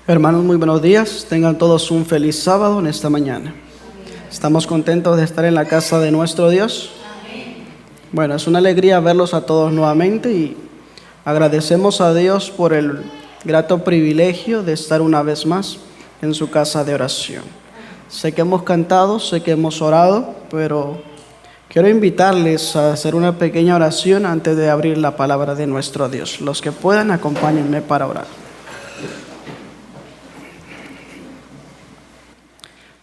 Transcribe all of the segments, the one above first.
Hermanos, muy buenos días. Tengan todos un feliz sábado en esta mañana. Estamos contentos de estar en la casa de nuestro Dios. Bueno, es una alegría verlos a todos nuevamente y agradecemos a Dios por el grato privilegio de estar una vez más en su casa de oración. Sé que hemos cantado, sé que hemos orado, pero quiero invitarles a hacer una pequeña oración antes de abrir la palabra de nuestro Dios. Los que puedan, acompáñenme para orar.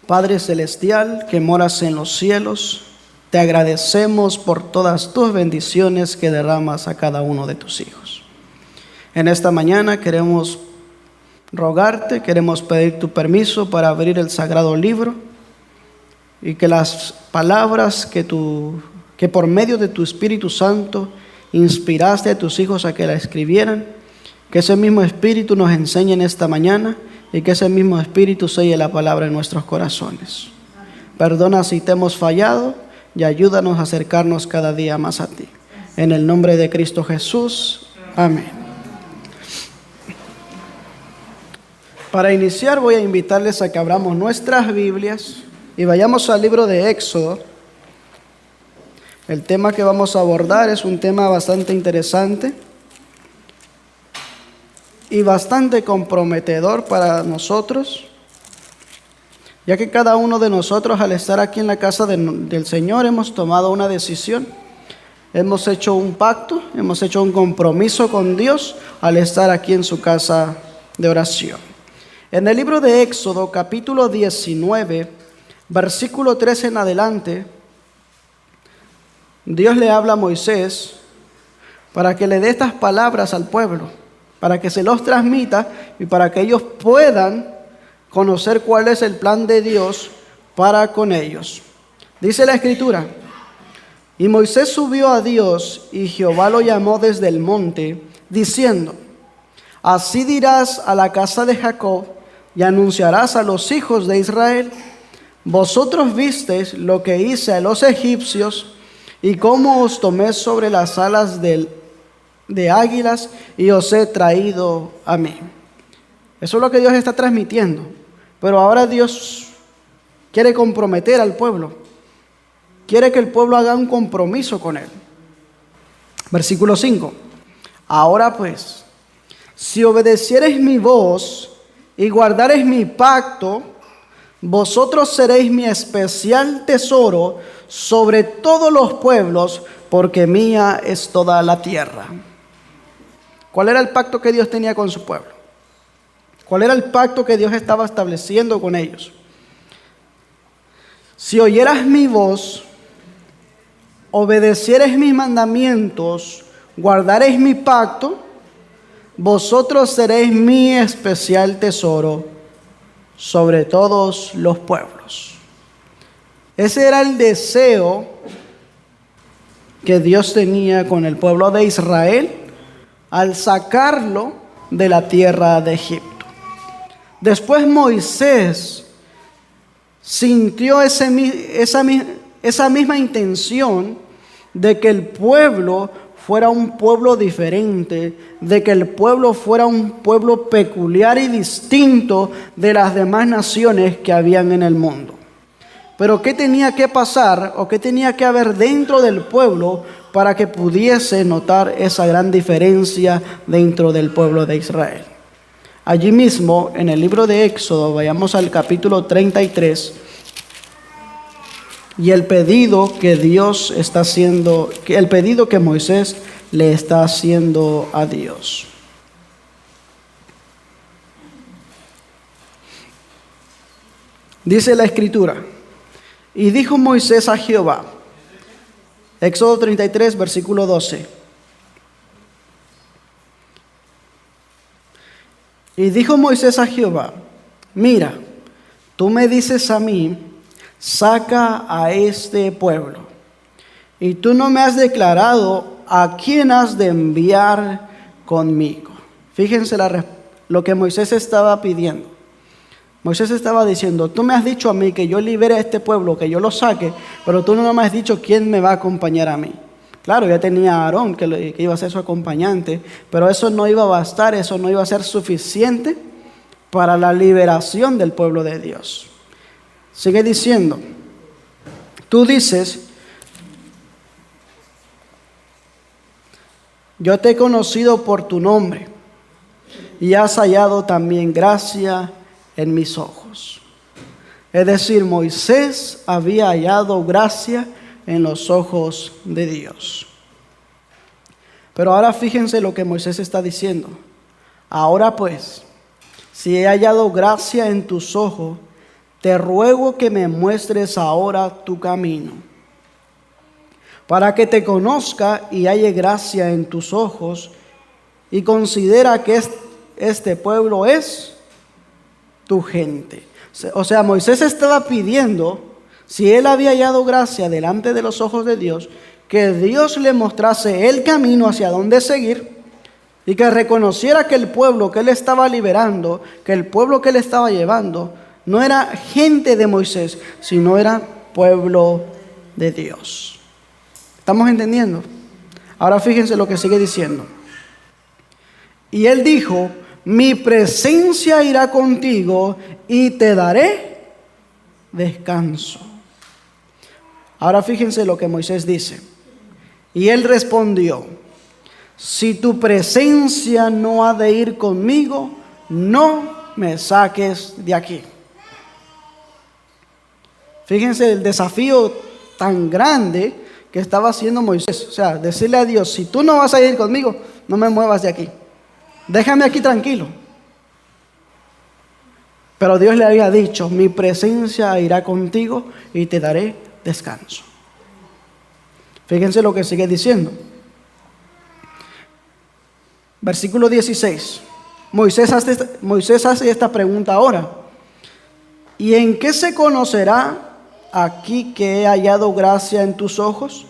Padre Celestial, que moras en los cielos, te agradecemos por todas tus bendiciones que derramas a cada uno de tus hijos. En esta mañana queremos rogarte, queremos pedir tu permiso para abrir el sagrado libro y que las palabras que por medio de tu Espíritu Santo inspiraste a tus hijos a que la escribieran, que ese mismo Espíritu nos enseñe en esta mañana y que ese mismo Espíritu selle la palabra en nuestros corazones. Perdona si te hemos fallado y ayúdanos a acercarnos cada día más a ti. En el nombre de Cristo Jesús. Amén. Para iniciar voy a invitarles a que abramos nuestras Biblias y vayamos al libro de Éxodo. El tema que vamos a abordar es un tema bastante interesante y bastante comprometedor para nosotros, ya que cada uno de nosotros al estar aquí en la casa del Señor hemos tomado una decisión, hemos hecho un pacto, hemos hecho un compromiso con Dios al estar aquí en su casa de oración. En el libro de Éxodo, capítulo 19, versículo 13 en adelante, Dios le habla a Moisés para que le dé estas palabras al pueblo, para que se los transmita y para que ellos puedan conocer cuál es el plan de Dios para con ellos. Dice la Escritura: y Moisés subió a Dios y Jehová lo llamó desde el monte, diciendo: así dirás a la casa de Jacob y anunciarás a los hijos de Israel: vosotros visteis lo que hice a los egipcios y cómo os tomé sobre las alas de águilas y os he traído a mí. Eso es lo que Dios está transmitiendo. Pero ahora Dios quiere comprometer al pueblo. Quiere que el pueblo haga un compromiso con Él. Versículo 5. Ahora pues, si obedeciereis mi voz y guardareis mi pacto, vosotros seréis mi especial tesoro sobre todos los pueblos, porque mía es toda la tierra. ¿Cuál era el pacto que Dios tenía con su pueblo? ¿Cuál era el pacto que Dios estaba estableciendo con ellos? Si oyeras mi voz, obedecieres mis mandamientos, guardaréis mi pacto, vosotros seréis mi especial tesoro sobre todos los pueblos. Ese era el deseo que Dios tenía con el pueblo de Israel al sacarlo de la tierra de Egipto. Después Moisés sintió esa misma intención de que el pueblo fuera un pueblo diferente, de que el pueblo fuera un pueblo peculiar y distinto de las demás naciones que habían en el mundo. Pero ¿qué tenía que pasar o qué tenía que haber dentro del pueblo para que pudiese notar esa gran diferencia dentro del pueblo de Israel? Allí mismo, en el libro de Éxodo, vayamos al capítulo 33, y el pedido que Dios está haciendo, el pedido que Moisés le está haciendo a Dios. Dice la Escritura: y dijo Moisés a Jehová, Éxodo 33, versículo 12. Y dijo Moisés a Jehová: mira, tú me dices a mí, saca a este pueblo, y tú no me has declarado a quién has de enviar conmigo. Fíjense lo que Moisés estaba pidiendo. Moisés estaba diciendo: tú me has dicho a mí que yo libere a este pueblo, que yo lo saque, pero tú no me has dicho quién me va a acompañar a mí. Claro, ya tenía a Aarón que iba a ser su acompañante, pero eso no iba a bastar, eso no iba a ser suficiente para la liberación del pueblo de Dios. Sigue diciendo, tú dices, yo te he conocido por tu nombre y has hallado también gracia en mis ojos. Es decir, Moisés había hallado gracia en los ojos de Dios. Pero ahora fíjense lo que Moisés está diciendo. Ahora pues, si he hallado gracia en tus ojos, te ruego que me muestres ahora tu camino, para que te conozca y halle gracia en tus ojos, y considera que este pueblo es tu gente. O sea, Moisés estaba pidiendo, si él había hallado gracia delante de los ojos de Dios, que Dios le mostrase el camino hacia dónde seguir y que reconociera que el pueblo que él estaba liberando, que el pueblo que él estaba llevando, no era gente de Moisés, sino era pueblo de Dios. ¿Estamos entendiendo? Ahora fíjense lo que sigue diciendo. Y él dijo, mi presencia irá contigo y te daré descanso. Ahora fíjense lo que Moisés dice. Y él respondió, si tu presencia no ha de ir conmigo, no me saques de aquí. Fíjense el desafío tan grande que estaba haciendo Moisés. O sea, decirle a Dios, si tú no vas a ir conmigo, no me muevas de aquí. Déjame aquí tranquilo. Pero Dios le había dicho, mi presencia irá contigo y te daré descanso. Fíjense lo que sigue diciendo. Versículo 16. Moisés hace esta pregunta ahora. ¿Y en qué se conocerá aquí que he hallado gracia en tus ojos?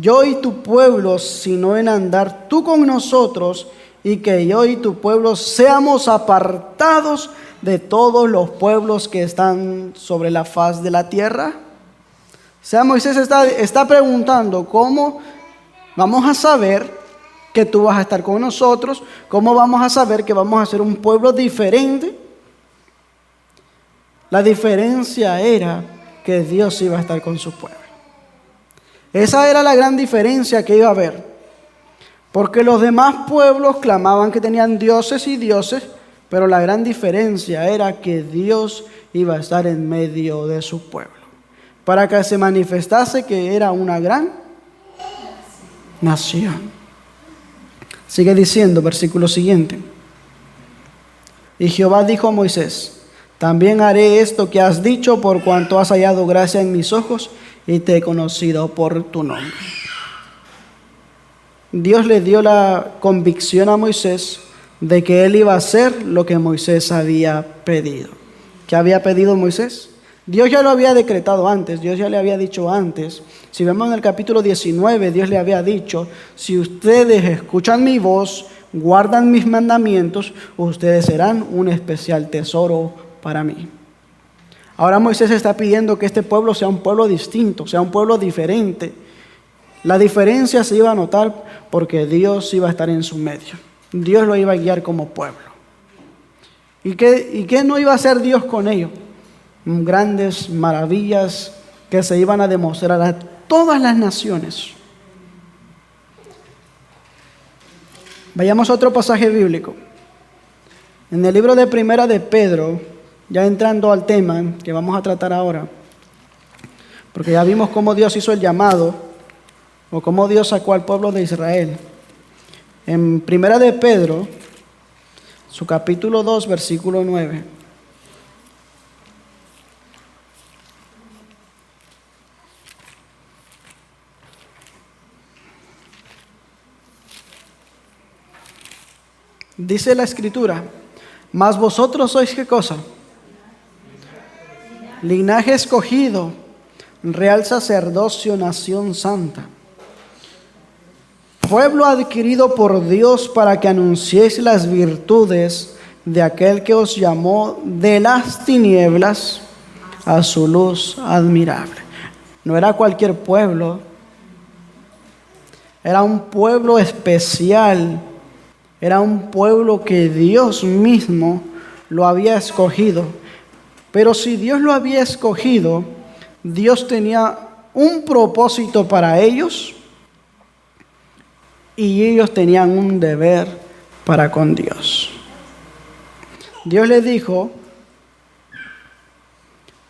Yo y tu pueblo, sino en andar tú con nosotros, y que yo y tu pueblo seamos apartados de todos los pueblos que están sobre la faz de la tierra. O sea, Moisés está preguntando, ¿cómo vamos a saber que tú vas a estar con nosotros? ¿Cómo vamos a saber que vamos a ser un pueblo diferente? La diferencia era que Dios iba a estar con su pueblo. Esa era la gran diferencia que iba a haber. Porque los demás pueblos clamaban que tenían dioses y dioses, pero la gran diferencia era que Dios iba a estar en medio de su pueblo, para que se manifestase que era una gran nación. Sigue diciendo, versículo siguiente. Y Jehová dijo a Moisés, también haré esto que has dicho, por cuanto has hallado gracia en mis ojos y te he conocido por tu nombre. Dios le dio la convicción a Moisés de que él iba a hacer lo que Moisés había pedido. ¿Qué había pedido Moisés? Dios ya lo había decretado antes, Dios ya le había dicho antes. Si vemos en el capítulo 19, Dios le había dicho, si ustedes escuchan mi voz, guardan mis mandamientos, ustedes serán un especial tesoro para mí. Ahora Moisés está pidiendo que este pueblo sea un pueblo distinto, sea un pueblo diferente. La diferencia se iba a notar porque Dios iba a estar en su medio. Dios lo iba a guiar como pueblo. ¿Y qué no iba a hacer Dios con ellos? Grandes maravillas que se iban a demostrar a todas las naciones. Vayamos a otro pasaje bíblico. En el libro de Primera de Pedro, ya entrando al tema que vamos a tratar ahora, porque ya vimos cómo Dios hizo el llamado, o cómo Dios sacó al pueblo de Israel. En Primera de Pedro, su capítulo 2, versículo 9. Dice la Escritura, mas vosotros sois ¿qué cosa? Linaje escogido, real sacerdocio, nación santa. Pueblo adquirido por Dios para que anunciéis las virtudes de aquel que os llamó de las tinieblas a su luz admirable. No era cualquier pueblo, era un pueblo especial, era un pueblo que Dios mismo lo había escogido. Pero si Dios lo había escogido, Dios tenía un propósito para ellos y ellos tenían un deber para con Dios. Dios les dijo,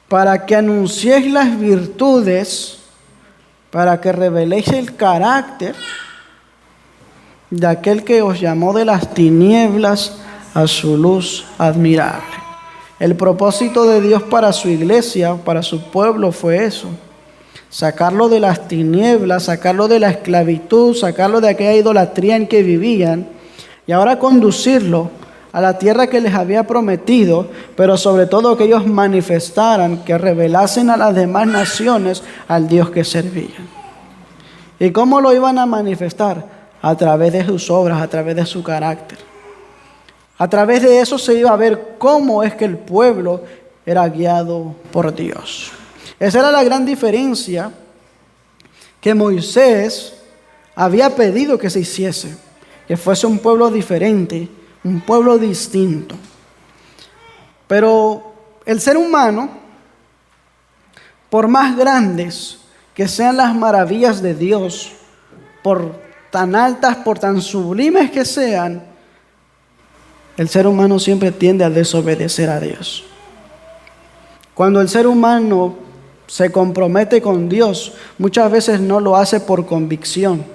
para que anunciéis las virtudes, para que reveléis el carácter de aquel que os llamó de las tinieblas a su luz admirable. El propósito de Dios para su iglesia, para su pueblo fue eso: sacarlo de las tinieblas, sacarlo de la esclavitud, sacarlo de aquella idolatría en que vivían y ahora conducirlo a la tierra que les había prometido, pero sobre todo que ellos manifestaran, que revelasen a las demás naciones al Dios que servían. ¿Y cómo lo iban a manifestar? A través de sus obras, a través de su carácter. A través de eso se iba a ver cómo es que el pueblo era guiado por Dios. Esa era la gran diferencia que Moisés había pedido que se hiciese, que fuese un pueblo diferente, un pueblo distinto. Pero el ser humano, por más grandes que sean las maravillas de Dios, por tan altas, por tan sublimes que sean, el ser humano siempre tiende a desobedecer a Dios. Cuando el ser humano se compromete con Dios, muchas veces no lo hace por convicción,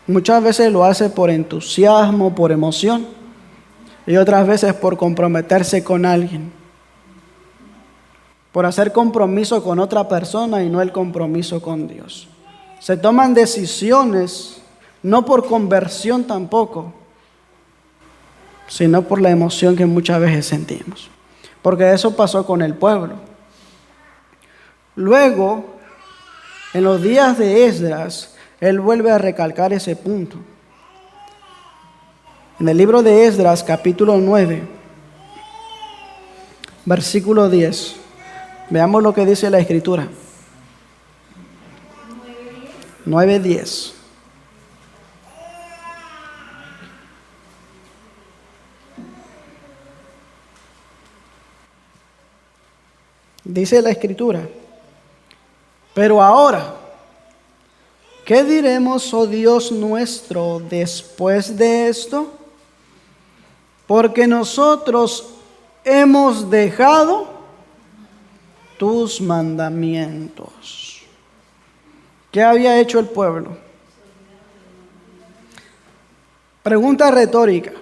muchas veces lo hace por entusiasmo, por emoción, y otras veces por comprometerse con alguien, por hacer compromiso con otra persona y no el compromiso con Dios. Se toman decisiones no por conversión tampoco, sino por la emoción que muchas veces sentimos. Porque eso pasó con el pueblo. Luego, en los días de Esdras, él vuelve a recalcar ese punto. En el libro de Esdras, capítulo 9, versículo 10. Veamos lo que dice la Escritura. 9:10. Dice la Escritura: pero ahora, ¿qué diremos, oh Dios nuestro, después de esto? Porque nosotros hemos dejado tus mandamientos. ¿Qué había hecho el pueblo? Pregunta retórica.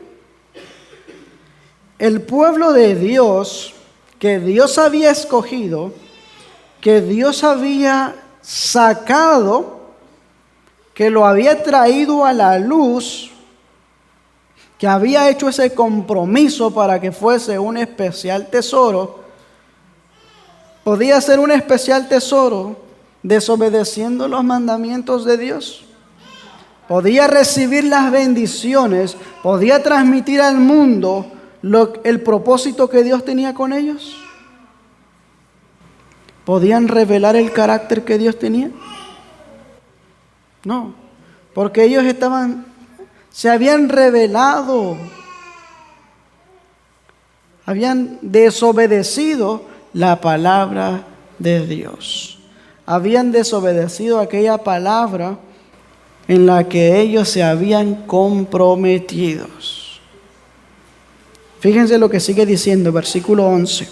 El pueblo de Dios, que Dios había escogido, que Dios había sacado, que lo había traído a la luz, que había hecho ese compromiso para que fuese un especial tesoro, podía ser un especial tesoro desobedeciendo los mandamientos de Dios. Podía recibir las bendiciones, podía transmitir al mundo el propósito que Dios tenía con ellos. ¿Podían revelar el carácter que Dios tenía? No, porque ellos se habían revelado, habían desobedecido la palabra de Dios. Habían desobedecido aquella palabra en la que ellos se habían comprometido. Fíjense lo que sigue diciendo, versículo 11.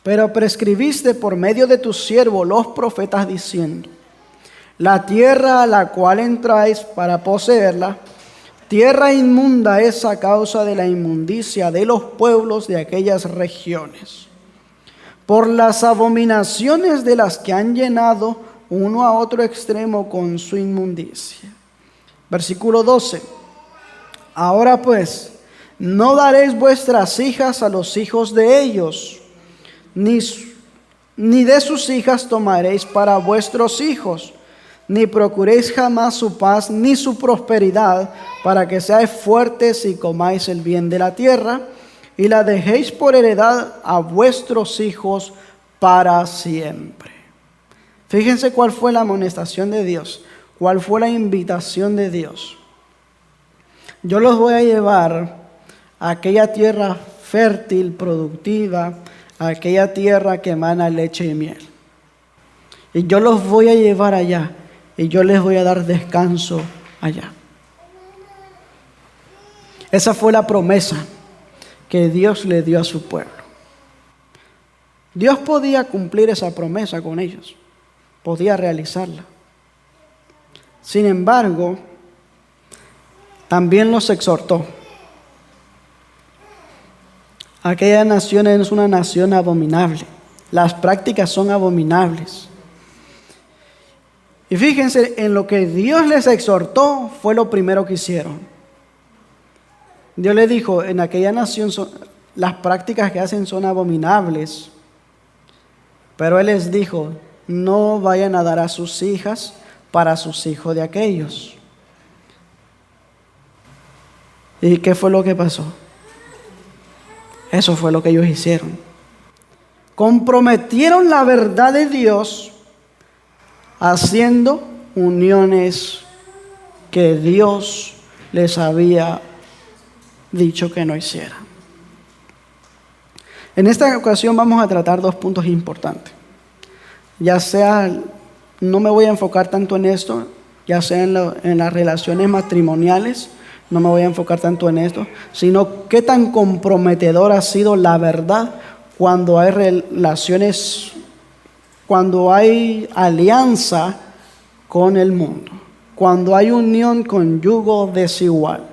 Pero prescribiste por medio de tus siervos los profetas diciendo: la tierra a la cual entráis para poseerla, tierra inmunda es a causa de la inmundicia de los pueblos de aquellas regiones, por las abominaciones de las que han llenado uno a otro extremo con su inmundicia. Versículo 12. Ahora pues, no daréis vuestras hijas a los hijos de ellos, ni de sus hijas tomaréis para vuestros hijos, ni procuréis jamás su paz ni su prosperidad, para que seáis fuertes y comáis el bien de la tierra, y la dejéis por heredad a vuestros hijos para siempre. Fíjense cuál fue la amonestación de Dios, cuál fue la invitación de Dios. Yo los voy a llevar a aquella tierra fértil, productiva, a aquella tierra que emana leche y miel. Y yo los voy a llevar allá y yo les voy a dar descanso allá. Esa fue la promesa que Dios le dio a su pueblo. Dios podía cumplir esa promesa con ellos, podía realizarla. Sin embargo, también los exhortó. Aquella nación es una nación abominable. Las prácticas son abominables. Y fíjense, en lo que Dios les exhortó fue lo primero que hicieron. Dios les dijo, en aquella nación las prácticas que hacen son abominables. Pero Él les dijo, no vayan a dar a sus hijas para sus hijos de aquellos. ¿Y qué fue lo que pasó? Eso fue lo que ellos hicieron. Comprometieron la verdad de Dios haciendo uniones que Dios les había dicho que no hicieran. En esta ocasión vamos a tratar dos puntos importantes. Ya sea, no me voy a enfocar tanto en esto, ya sea en las relaciones matrimoniales, no me voy a enfocar tanto en esto, sino qué tan comprometedora ha sido la verdad cuando hay relaciones, cuando hay alianza con el mundo, cuando hay unión con yugo desigual.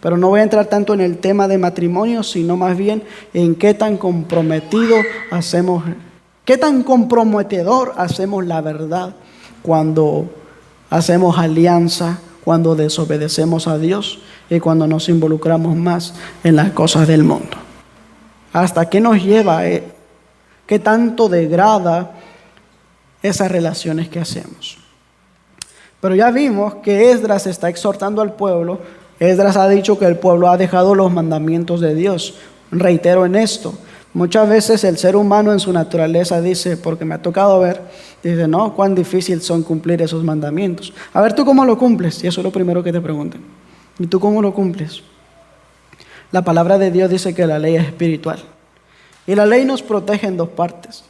Pero no voy a entrar tanto en el tema de matrimonio, sino más bien en qué tan comprometido hacemos, qué tan comprometedor hacemos la verdad cuando hacemos alianza, cuando desobedecemos a Dios y cuando nos involucramos más en las cosas del mundo. ¿Hasta qué nos lleva? ¿Qué tanto degrada esas relaciones que hacemos? Pero ya vimos que Esdras está exhortando al pueblo. Esdras ha dicho que el pueblo ha dejado los mandamientos de Dios. Reitero en esto. Muchas veces el ser humano en su naturaleza dice, porque me ha tocado ver, dice, no, cuán difícil son cumplir esos mandamientos. A ver, ¿tú cómo lo cumples? Y eso es lo primero que te preguntan. ¿Y tú cómo lo cumples? La palabra de Dios dice que la ley es espiritual. Y la ley nos protege en dos partes,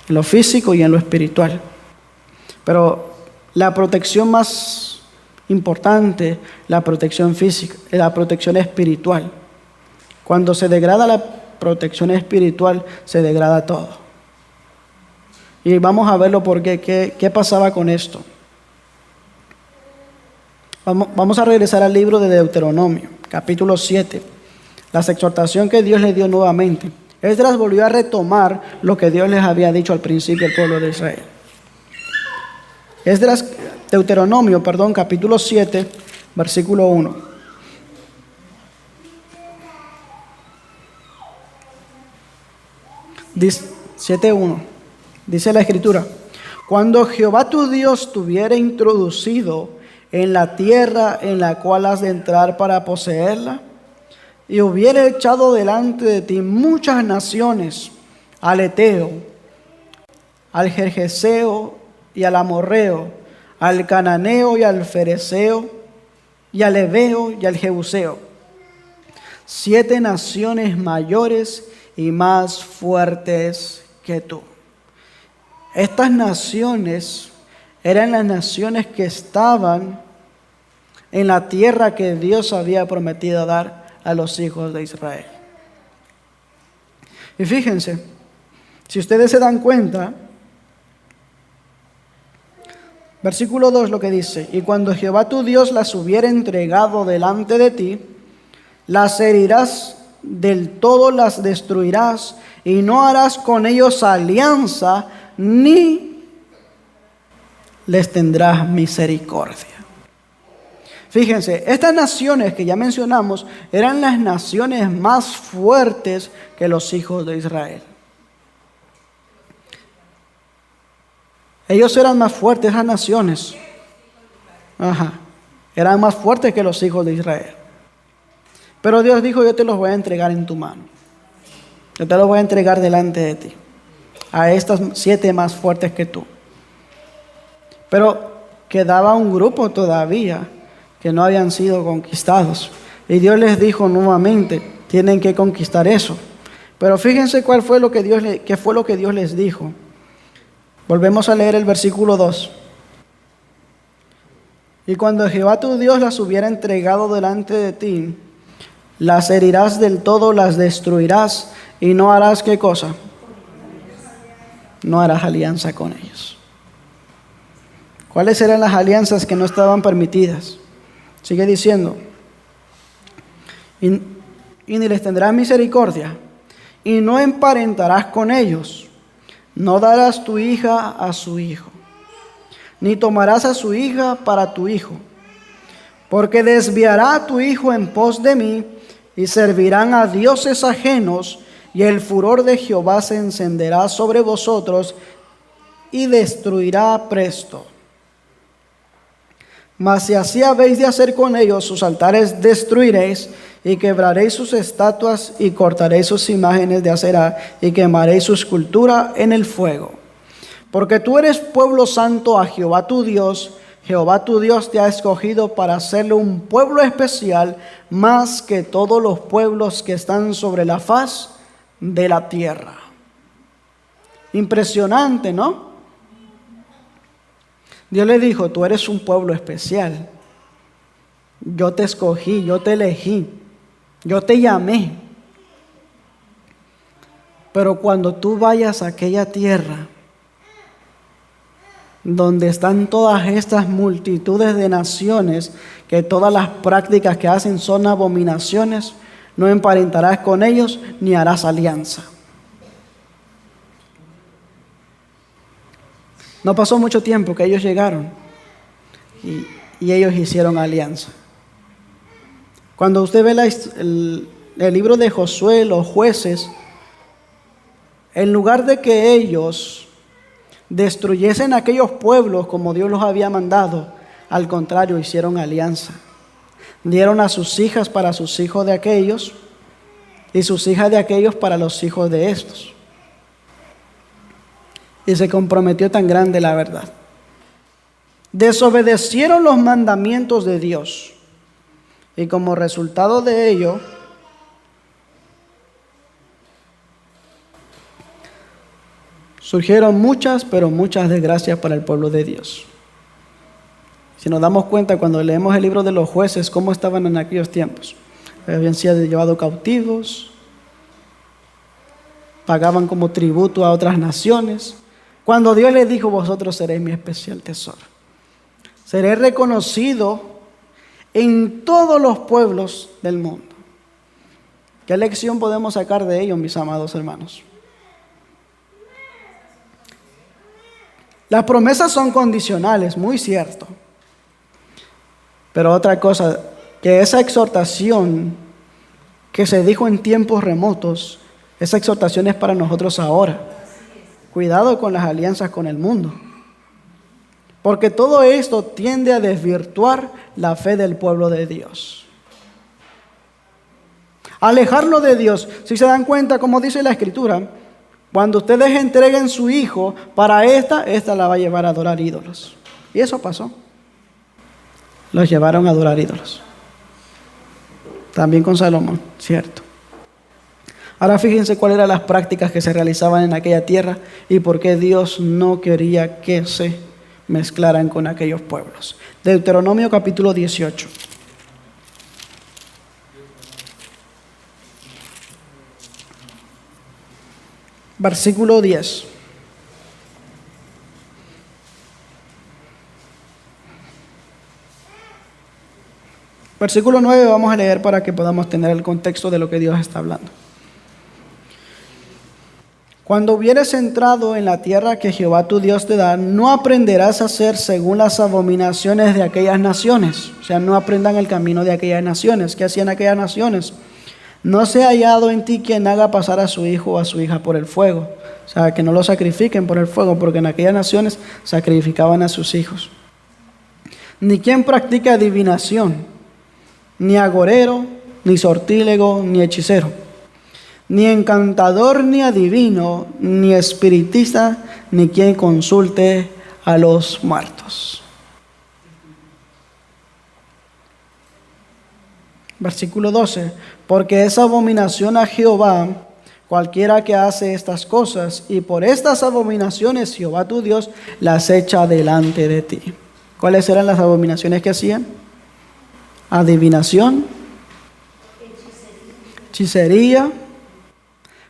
en lo físico y en lo espiritual. Pero la protección más importante, la protección física, la protección espiritual. Cuando se degrada la protección espiritual, se degrada todo. Y vamos a verlo porque qué pasaba con esto. Vamos a regresar al libro de Deuteronomio, capítulo 7. La exhortación que Dios le dio nuevamente. Esdras volvió a retomar lo que Dios les había dicho al principio al pueblo de Israel. Deuteronomio, capítulo 7, versículo 1. 7:1. Dice la Escritura: cuando Jehová tu Dios te hubiere introducido en la tierra en la cual has de entrar para poseerla, y hubiere echado delante de ti muchas naciones, al Eteo, al Gergeseo y al Amorreo, al Cananeo y al Fereceo, y al Heveo y al Jebuseo, 7 naciones mayores y más fuertes que tú. Estas naciones eran las naciones que estaban en la tierra que Dios había prometido dar a los hijos de Israel. Y fíjense, si ustedes se dan cuenta, versículo 2 lo que dice: y cuando Jehová tu Dios las hubiere entregado delante de ti, las herirás del todo, las destruirás, y no harás con ellos alianza, ni les tendrás misericordia. Fíjense, estas naciones que ya mencionamos eran las naciones más fuertes que los hijos de Israel. Ellos eran más fuertes, esas naciones. Eran más fuertes que los hijos de Israel. Pero Dios dijo: yo te los voy a entregar en tu mano. Yo te los voy a entregar delante de ti. A estas 7 más fuertes que tú. Pero quedaba un grupo todavía que no habían sido conquistados. Y Dios les dijo nuevamente: tienen que conquistar eso. Pero fíjense qué fue lo que Dios les dijo. Volvemos a leer el versículo 2. Y cuando Jehová tu Dios las hubiera entregado delante de ti, las herirás del todo, las destruirás, y no harás ¿qué cosa? No harás alianza con ellos. ¿Cuáles eran las alianzas que no estaban permitidas? Sigue diciendo, y ni les tendrás misericordia, y no emparentarás con ellos. No darás tu hija a su hijo, ni tomarás a su hija para tu hijo, porque desviará a tu hijo en pos de mí, y servirán a dioses ajenos, y el furor de Jehová se encenderá sobre vosotros, y destruirá presto. Mas si así habéis de hacer con ellos, sus altares destruiréis, y quebraréis sus estatuas, y cortaréis sus imágenes de acera, y quemaréis su escultura en el fuego. Porque tú eres pueblo santo a Jehová tu Dios. Jehová tu Dios te ha escogido para hacerle un pueblo especial, más que todos los pueblos que están sobre la faz de la tierra. Impresionante, ¿no? Dios le dijo, tú eres un pueblo especial. Yo te escogí, yo te elegí, yo te llamé. Pero cuando tú vayas a aquella tierra donde están todas estas multitudes de naciones, que todas las prácticas que hacen son abominaciones, no emparentarás con ellos ni harás alianza. No pasó mucho tiempo que ellos llegaron y ellos hicieron alianza. Cuando usted ve el libro de Josué, los jueces, en lugar de que ellos destruyesen aquellos pueblos como Dios los había mandado, al contrario, hicieron alianza. Dieron a sus hijas para sus hijos de aquellos y sus hijas de aquellos para los hijos de estos. Y se comprometió tan grande la verdad. Desobedecieron los mandamientos de Dios. Y como resultado de ello, surgieron muchas, pero muchas desgracias para el pueblo de Dios. Si nos damos cuenta cuando leemos el libro de los jueces, cómo estaban en aquellos tiempos. Habían sido llevados cautivos, pagaban como tributo a otras naciones. Cuando Dios les dijo, vosotros seréis mi especial tesoro. Seré reconocido en todos los pueblos del mundo. ¿Qué lección podemos sacar de ello, mis amados hermanos? Las promesas son condicionales, muy cierto. Pero otra cosa, que esa exhortación que se dijo en tiempos remotos, esa exhortación es para nosotros ahora. Cuidado con las alianzas con el mundo. Porque todo esto tiende a desvirtuar la fe del pueblo de Dios. Alejarlo de Dios. Si se dan cuenta, como dice la Escritura, cuando ustedes entreguen su hijo para esta la va a llevar a adorar ídolos. Y eso pasó. Los llevaron a adorar ídolos. También con Salomón, cierto. Ahora fíjense cuáles eran las prácticas que se realizaban en aquella tierra y por qué Dios no quería que se mezclaran con aquellos pueblos. Deuteronomio capítulo 18. Versículo 10. Versículo 9 vamos a leer para que podamos tener el contexto de lo que Dios está hablando. Cuando hubieres entrado en la tierra que Jehová tu Dios te da, no aprenderás a hacer según las abominaciones de aquellas naciones. O sea, no aprendan el camino de aquellas naciones. ¿Qué hacían aquellas naciones? No se ha hallado en ti quien haga pasar a su hijo o a su hija por el fuego. O sea, que no lo sacrifiquen por el fuego, porque en aquellas naciones sacrificaban a sus hijos. Ni quien practique adivinación, ni agorero, ni sortílego, ni hechicero, ni encantador, ni adivino, ni espiritista, ni quien consulte a los muertos. Versículo 12. Porque es abominación a Jehová cualquiera que hace estas cosas, y por estas abominaciones Jehová tu Dios las echa delante de ti. ¿Cuáles eran las abominaciones que hacían? Adivinación, hechicería,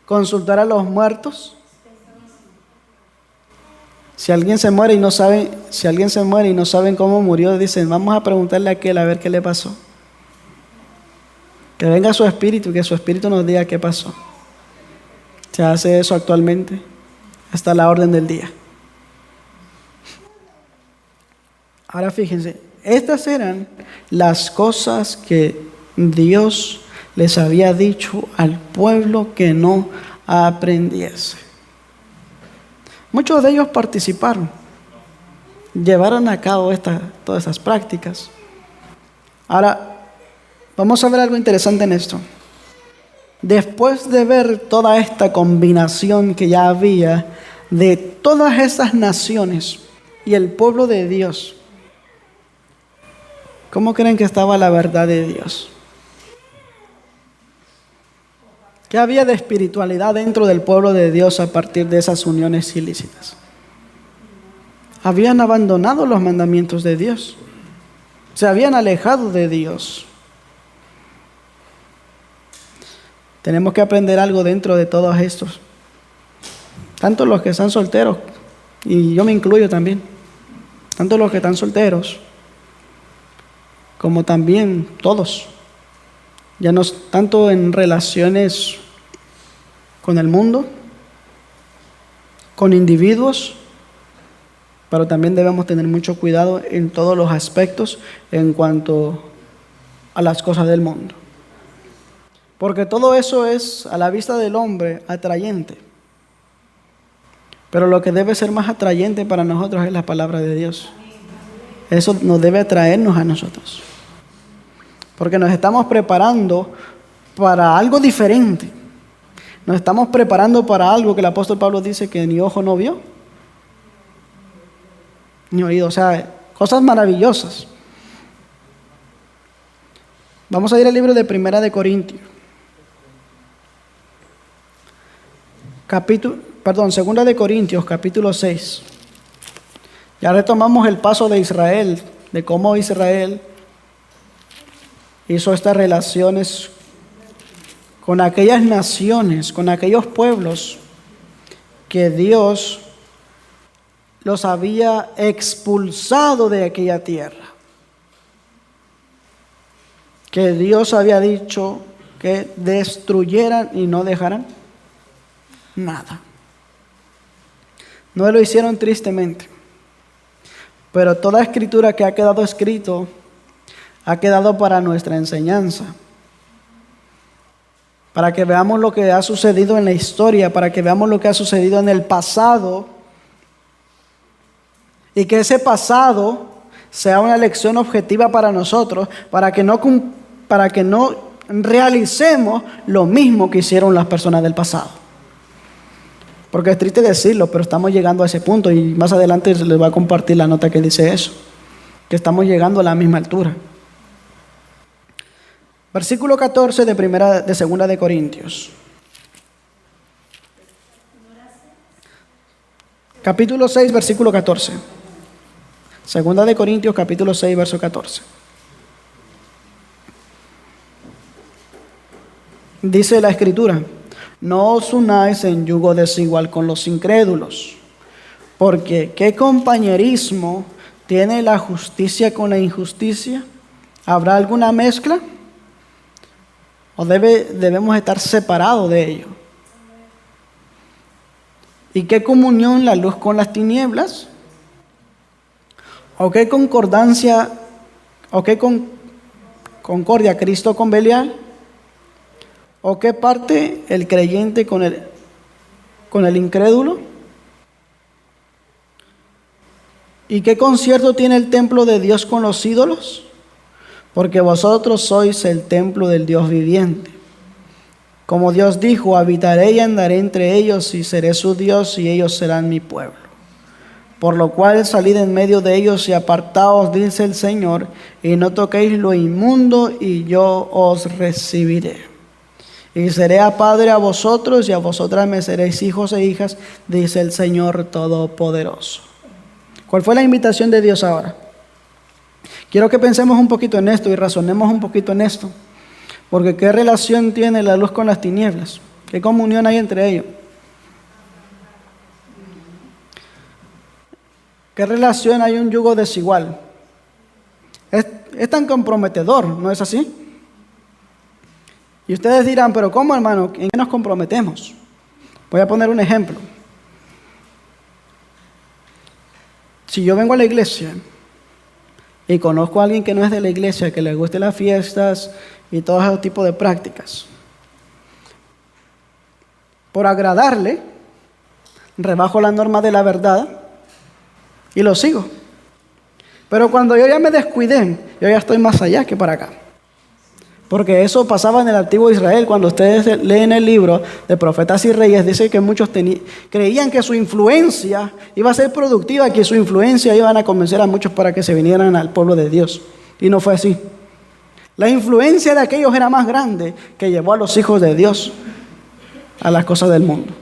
consultar a los muertos. Si alguien se muere y no saben cómo murió, dicen, vamos a preguntarle a aquel a ver qué le pasó. Que venga su espíritu y que su espíritu nos diga qué pasó. Se hace eso actualmente. Está a la orden del día. Ahora fíjense, estas eran las cosas que Dios les había dicho al pueblo que no aprendiese. Muchos de ellos participaron, llevaron a cabo todas esas prácticas. Ahora, vamos a ver algo interesante en esto. Después de ver toda esta combinación que ya había de todas estas naciones y el pueblo de Dios, ¿cómo creen que estaba la verdad de Dios? ¿Qué había de espiritualidad dentro del pueblo de Dios a partir de esas uniones ilícitas? Habían abandonado los mandamientos de Dios. Se habían alejado de Dios. Tenemos que aprender algo dentro de todos estos. Tanto los que están solteros, y yo me incluyo también, tanto los que están solteros, como también todos. Ya no tanto en relaciones con el mundo, con individuos, pero también debemos tener mucho cuidado en todos los aspectos en cuanto a las cosas del mundo. Porque todo eso es a la vista del hombre atrayente. Pero lo que debe ser más atrayente para nosotros es la palabra de Dios. Eso nos debe atraernos a nosotros. Porque nos estamos preparando para algo diferente. Nos estamos preparando para algo que el apóstol Pablo dice que ni ojo no vio, ni oído. O sea, cosas maravillosas. Vamos a ir al libro de Primera de Corintios. Segunda de Corintios, capítulo 6. Ya retomamos el paso de Israel, de cómo Israel hizo estas relaciones con aquellas naciones, con aquellos pueblos que Dios los había expulsado de aquella tierra. Que Dios había dicho que destruyeran y no dejaran nada. No lo hicieron tristemente, pero toda escritura que ha quedado escrito ha quedado para nuestra enseñanza, para que veamos lo que ha sucedido en la historia, para que veamos lo que ha sucedido en el pasado, y que ese pasado sea una lección objetiva para nosotros, para que no realicemos lo mismo que hicieron las personas del pasado. Porque es triste decirlo, pero estamos llegando a ese punto, y más adelante les voy a compartir la nota que dice eso, que estamos llegando a la misma altura. Versículo 14 de Segunda de Corintios. Capítulo 6, versículo 14. Segunda de Corintios, capítulo 6, verso 14. Dice la Escritura: no os unáis en yugo desigual con los incrédulos, porque ¿qué compañerismo tiene la justicia con la injusticia? ¿Habrá alguna mezcla? ¿O debemos estar separados de ello? ¿Y qué comunión la luz con las tinieblas? ¿O qué concordancia, o qué concordia Cristo con Belial? ¿O qué parte el creyente con el incrédulo? ¿Y qué concierto tiene el templo de Dios con los ídolos? Porque vosotros sois el templo del Dios viviente. Como Dios dijo: habitaré y andaré entre ellos, y seré su Dios, y ellos serán mi pueblo. Por lo cual salid en medio de ellos y apartaos, dice el Señor, y no toquéis lo inmundo, y yo os recibiré. Y seré a padre a vosotros, y a vosotras me seréis hijos e hijas, dice el Señor Todopoderoso. ¿Cuál fue la invitación de Dios ahora? Quiero que pensemos un poquito en esto y razonemos un poquito en esto. Porque ¿qué relación tiene la luz con las tinieblas? ¿Qué comunión hay entre ellos? ¿Qué relación hay un yugo desigual? Es tan comprometedor, ¿no es así? Y ustedes dirán, pero ¿cómo, hermano? ¿En qué nos comprometemos? Voy a poner un ejemplo. Si yo vengo a la iglesia y conozco a alguien que no es de la iglesia, que le guste las fiestas y todo ese tipo de prácticas, por agradarle, rebajo la norma de la verdad y lo sigo. Pero cuando yo ya me descuidé, yo ya estoy más allá que para acá. Porque eso pasaba en el antiguo Israel. Cuando ustedes leen el libro de Profetas y Reyes, dice que muchos creían que su influencia iba a ser productiva, que su influencia iban a convencer a muchos para que se vinieran al pueblo de Dios. Y no fue así. La influencia de aquellos era más grande, que llevó a los hijos de Dios a las cosas del mundo,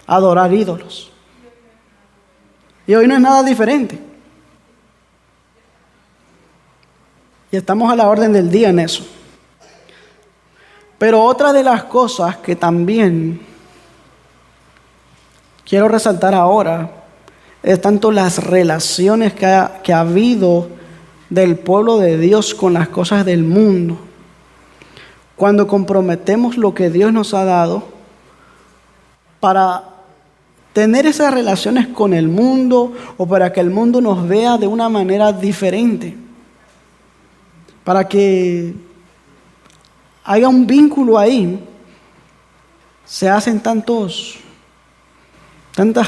a adorar ídolos. Y hoy no es nada diferente. Y estamos a la orden del día en eso. Pero otra de las cosas que también quiero resaltar ahora es tanto las relaciones que ha habido del pueblo de Dios con las cosas del mundo. Cuando comprometemos lo que Dios nos ha dado para tener esas relaciones con el mundo o para que el mundo nos vea de una manera diferente, para que haya un vínculo ahí, se hacen tantas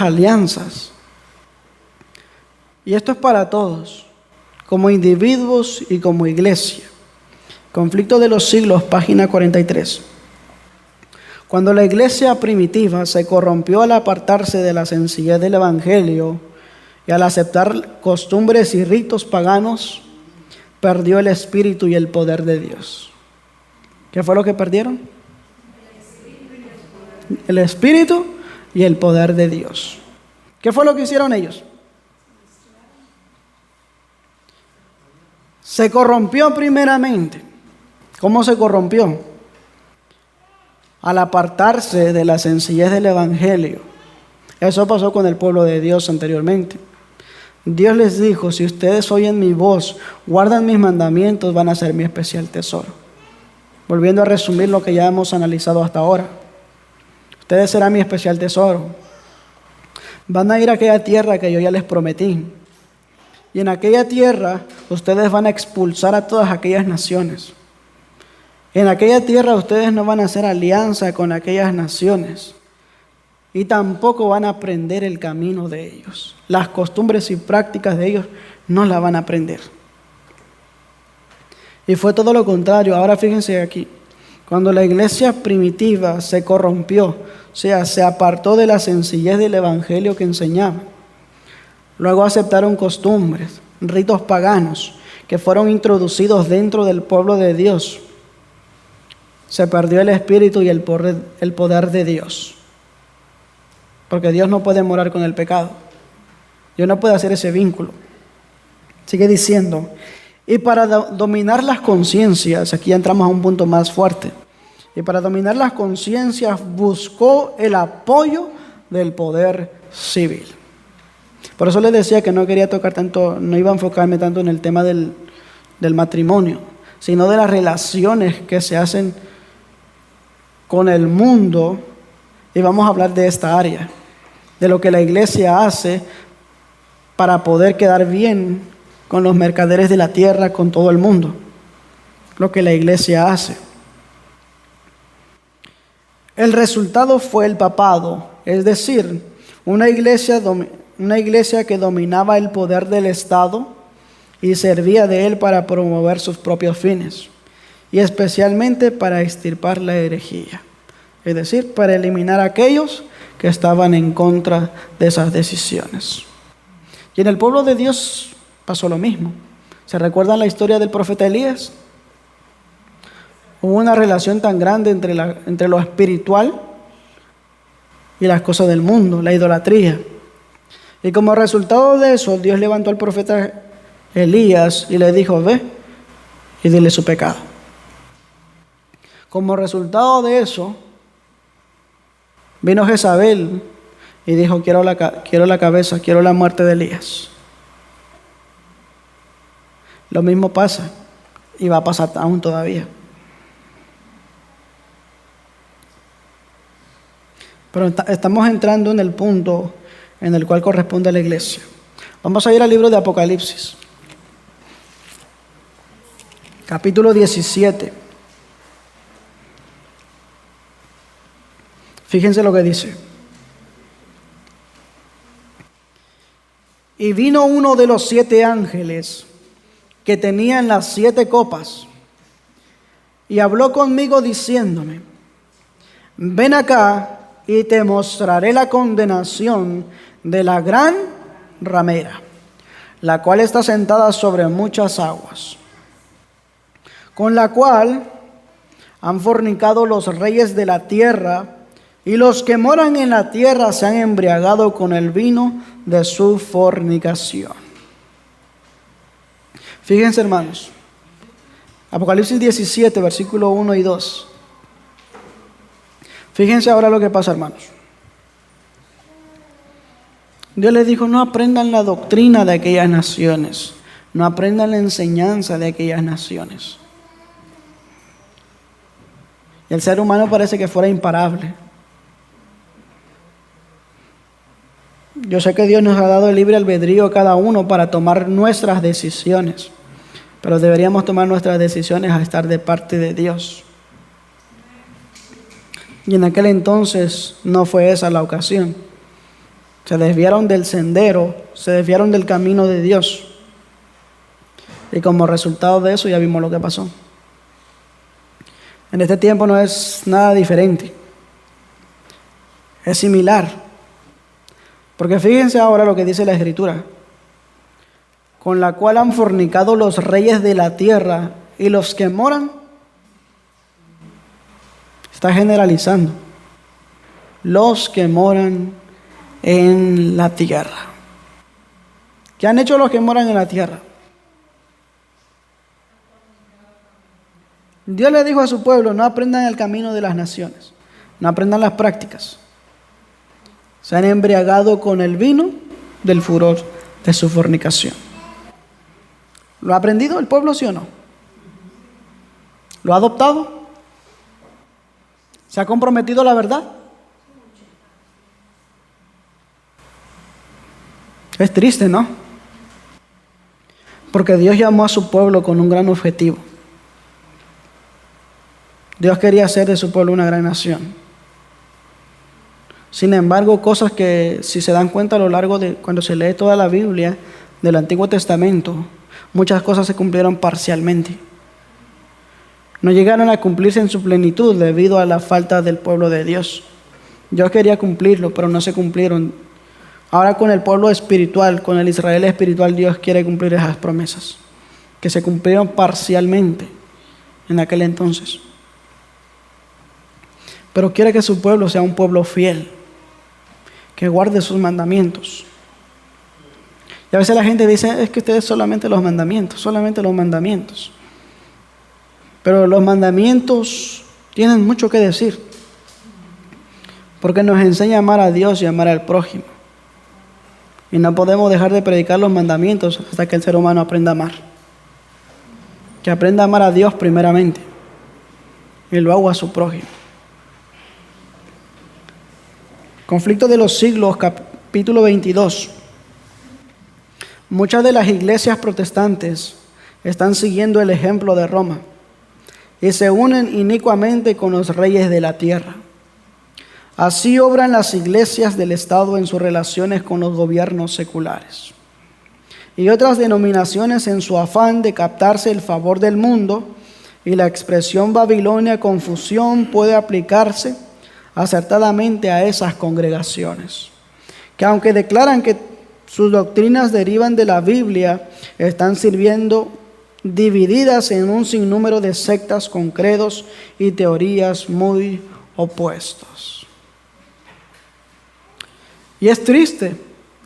alianzas. Y esto es para todos, como individuos y como iglesia. Conflicto de los siglos, página 43. Cuando la iglesia primitiva se corrompió al apartarse de la sencillez del evangelio y al aceptar costumbres y ritos paganos, perdió el espíritu y el poder de Dios. ¿Qué fue lo que perdieron? El espíritu y el poder de Dios. ¿Qué fue lo que hicieron ellos? Se corrompió primeramente. ¿Cómo se corrompió? Al apartarse de la sencillez del evangelio. Eso pasó con el pueblo de Dios anteriormente. Dios les dijo, si ustedes oyen mi voz, guardan mis mandamientos, van a ser mi especial tesoro. Volviendo a resumir lo que ya hemos analizado hasta ahora. Ustedes serán mi especial tesoro. Van a ir a aquella tierra que yo ya les prometí. Y en aquella tierra ustedes van a expulsar a todas aquellas naciones. En aquella tierra ustedes no van a hacer alianza con aquellas naciones. Y tampoco van a aprender el camino de ellos. Las costumbres y prácticas de ellos no las van a aprender. Y fue todo lo contrario. Ahora fíjense aquí. Cuando la iglesia primitiva se corrompió, o sea, se apartó de la sencillez del evangelio que enseñaba. Luego aceptaron costumbres, ritos paganos que fueron introducidos dentro del pueblo de Dios. Se perdió el espíritu y el poder de Dios. Porque Dios no puede morar con el pecado. Dios no puede hacer ese vínculo. Sigue diciendo, y para dominar las conciencias, aquí entramos a un punto más fuerte, y para dominar las conciencias buscó el apoyo del poder civil. Por eso les decía que no quería tocar tanto, no iba a enfocarme tanto en el tema del matrimonio, sino de las relaciones que se hacen con el mundo, y vamos a hablar de esta área, de lo que la iglesia hace para poder quedar bien con los mercaderes de la tierra, con todo el mundo. Lo que la iglesia hace. El resultado fue el papado, es decir, una iglesia que dominaba el poder del Estado y servía de él para promover sus propios fines, y especialmente para extirpar la herejía, es decir, para eliminar a aquellos que estaban en contra de esas decisiones. Y en el pueblo de Dios pasó lo mismo. ¿Se recuerdan la historia del profeta Elías? Hubo una relación tan grande entre lo espiritual y las cosas del mundo, la idolatría. Y como resultado de eso, Dios levantó al profeta Elías y le dijo, ve y dile su pecado. Como resultado de eso, vino Jezabel y dijo, quiero la cabeza, quiero la muerte de Elías. Lo mismo pasa y va a pasar aún todavía. Pero estamos entrando en el punto en el cual corresponde a la iglesia. Vamos a ir al libro de Apocalipsis, capítulo 17. Fíjense lo que dice. Y vino uno de los 7 ángeles que tenían las 7 copas y habló conmigo diciéndome, ven acá y te mostraré la condenación de la gran ramera, la cual está sentada sobre muchas aguas, con la cual han fornicado los reyes de la tierra, y los que moran en la tierra se han embriagado con el vino de su fornicación. Fíjense, hermanos, Apocalipsis 17, versículo 1 y 2. Fíjense ahora lo que pasa, hermanos. Dios les dijo, no aprendan la doctrina de aquellas naciones, no aprendan la enseñanza de aquellas naciones. Y el ser humano parece que fuera imparable. Yo sé que Dios nos ha dado el libre albedrío a cada uno para tomar nuestras decisiones, pero deberíamos tomar nuestras decisiones a estar de parte de Dios. Y en aquel entonces no fue esa la ocasión. Se desviaron del sendero, se desviaron del camino de Dios. Y como resultado de eso ya vimos lo que pasó. En este tiempo no es nada diferente. Es similar. Porque fíjense ahora lo que dice la Escritura. Con la cual han fornicado los reyes de la tierra y los que moran. Está generalizando. Los que moran en la tierra. ¿Qué han hecho los que moran en la tierra? Dios le dijo a su pueblo, no aprendan el camino de las naciones, no aprendan las prácticas. Se han embriagado con el vino del furor de su fornicación. ¿Lo ha aprendido el pueblo, sí o no? ¿Lo ha adoptado? ¿Se ha comprometido a la verdad? Es triste, ¿no? Porque Dios llamó a su pueblo con un gran objetivo. Dios quería hacer de su pueblo una gran nación. Sin embargo, cosas que, si se dan cuenta a lo largo de cuando se lee toda la Biblia del Antiguo Testamento, muchas cosas se cumplieron parcialmente. No llegaron a cumplirse en su plenitud debido a la falta del pueblo de Dios. Dios quería cumplirlo, pero no se cumplieron. Ahora con el pueblo espiritual, con el Israel espiritual, Dios quiere cumplir esas promesas que se cumplieron parcialmente en aquel entonces. Pero quiere que su pueblo sea un pueblo fiel, que guarde sus mandamientos. Y a veces la gente dice, es que ustedes solamente los mandamientos, solamente los mandamientos. Pero los mandamientos tienen mucho que decir, porque nos enseña a amar a Dios y a amar al prójimo. Y no podemos dejar de predicar los mandamientos hasta que el ser humano aprenda a amar. Que aprenda a amar a Dios primeramente y luego a su prójimo. Conflicto de los siglos, capítulo 22. Muchas de las iglesias protestantes están siguiendo el ejemplo de Roma y se unen inicuamente con los reyes de la tierra. Así obran las iglesias del Estado en sus relaciones con los gobiernos seculares. Y otras denominaciones en su afán de captarse el favor del mundo, y la expresión Babilonia confusión puede aplicarse acertadamente a esas congregaciones, que aunque declaran que sus doctrinas derivan de la Biblia, están sirviendo divididas en un sinnúmero de sectas con credos y teorías muy opuestos. Y es triste,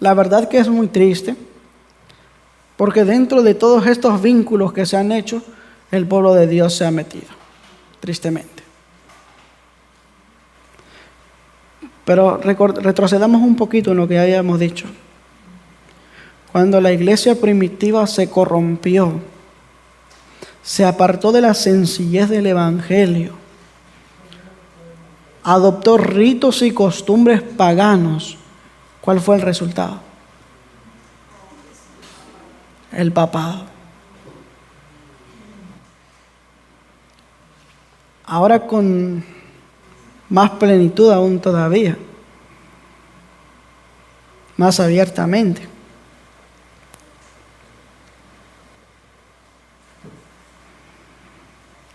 la verdad que es muy triste, porque dentro de todos estos vínculos que se han hecho, el pueblo de Dios se ha metido, tristemente. Pero retrocedamos un poquito en lo que habíamos dicho. Cuando la iglesia primitiva se corrompió, se apartó de la sencillez del evangelio, adoptó ritos y costumbres paganos, ¿cuál fue el resultado? El papado. Ahora con más plenitud aún todavía, más abiertamente.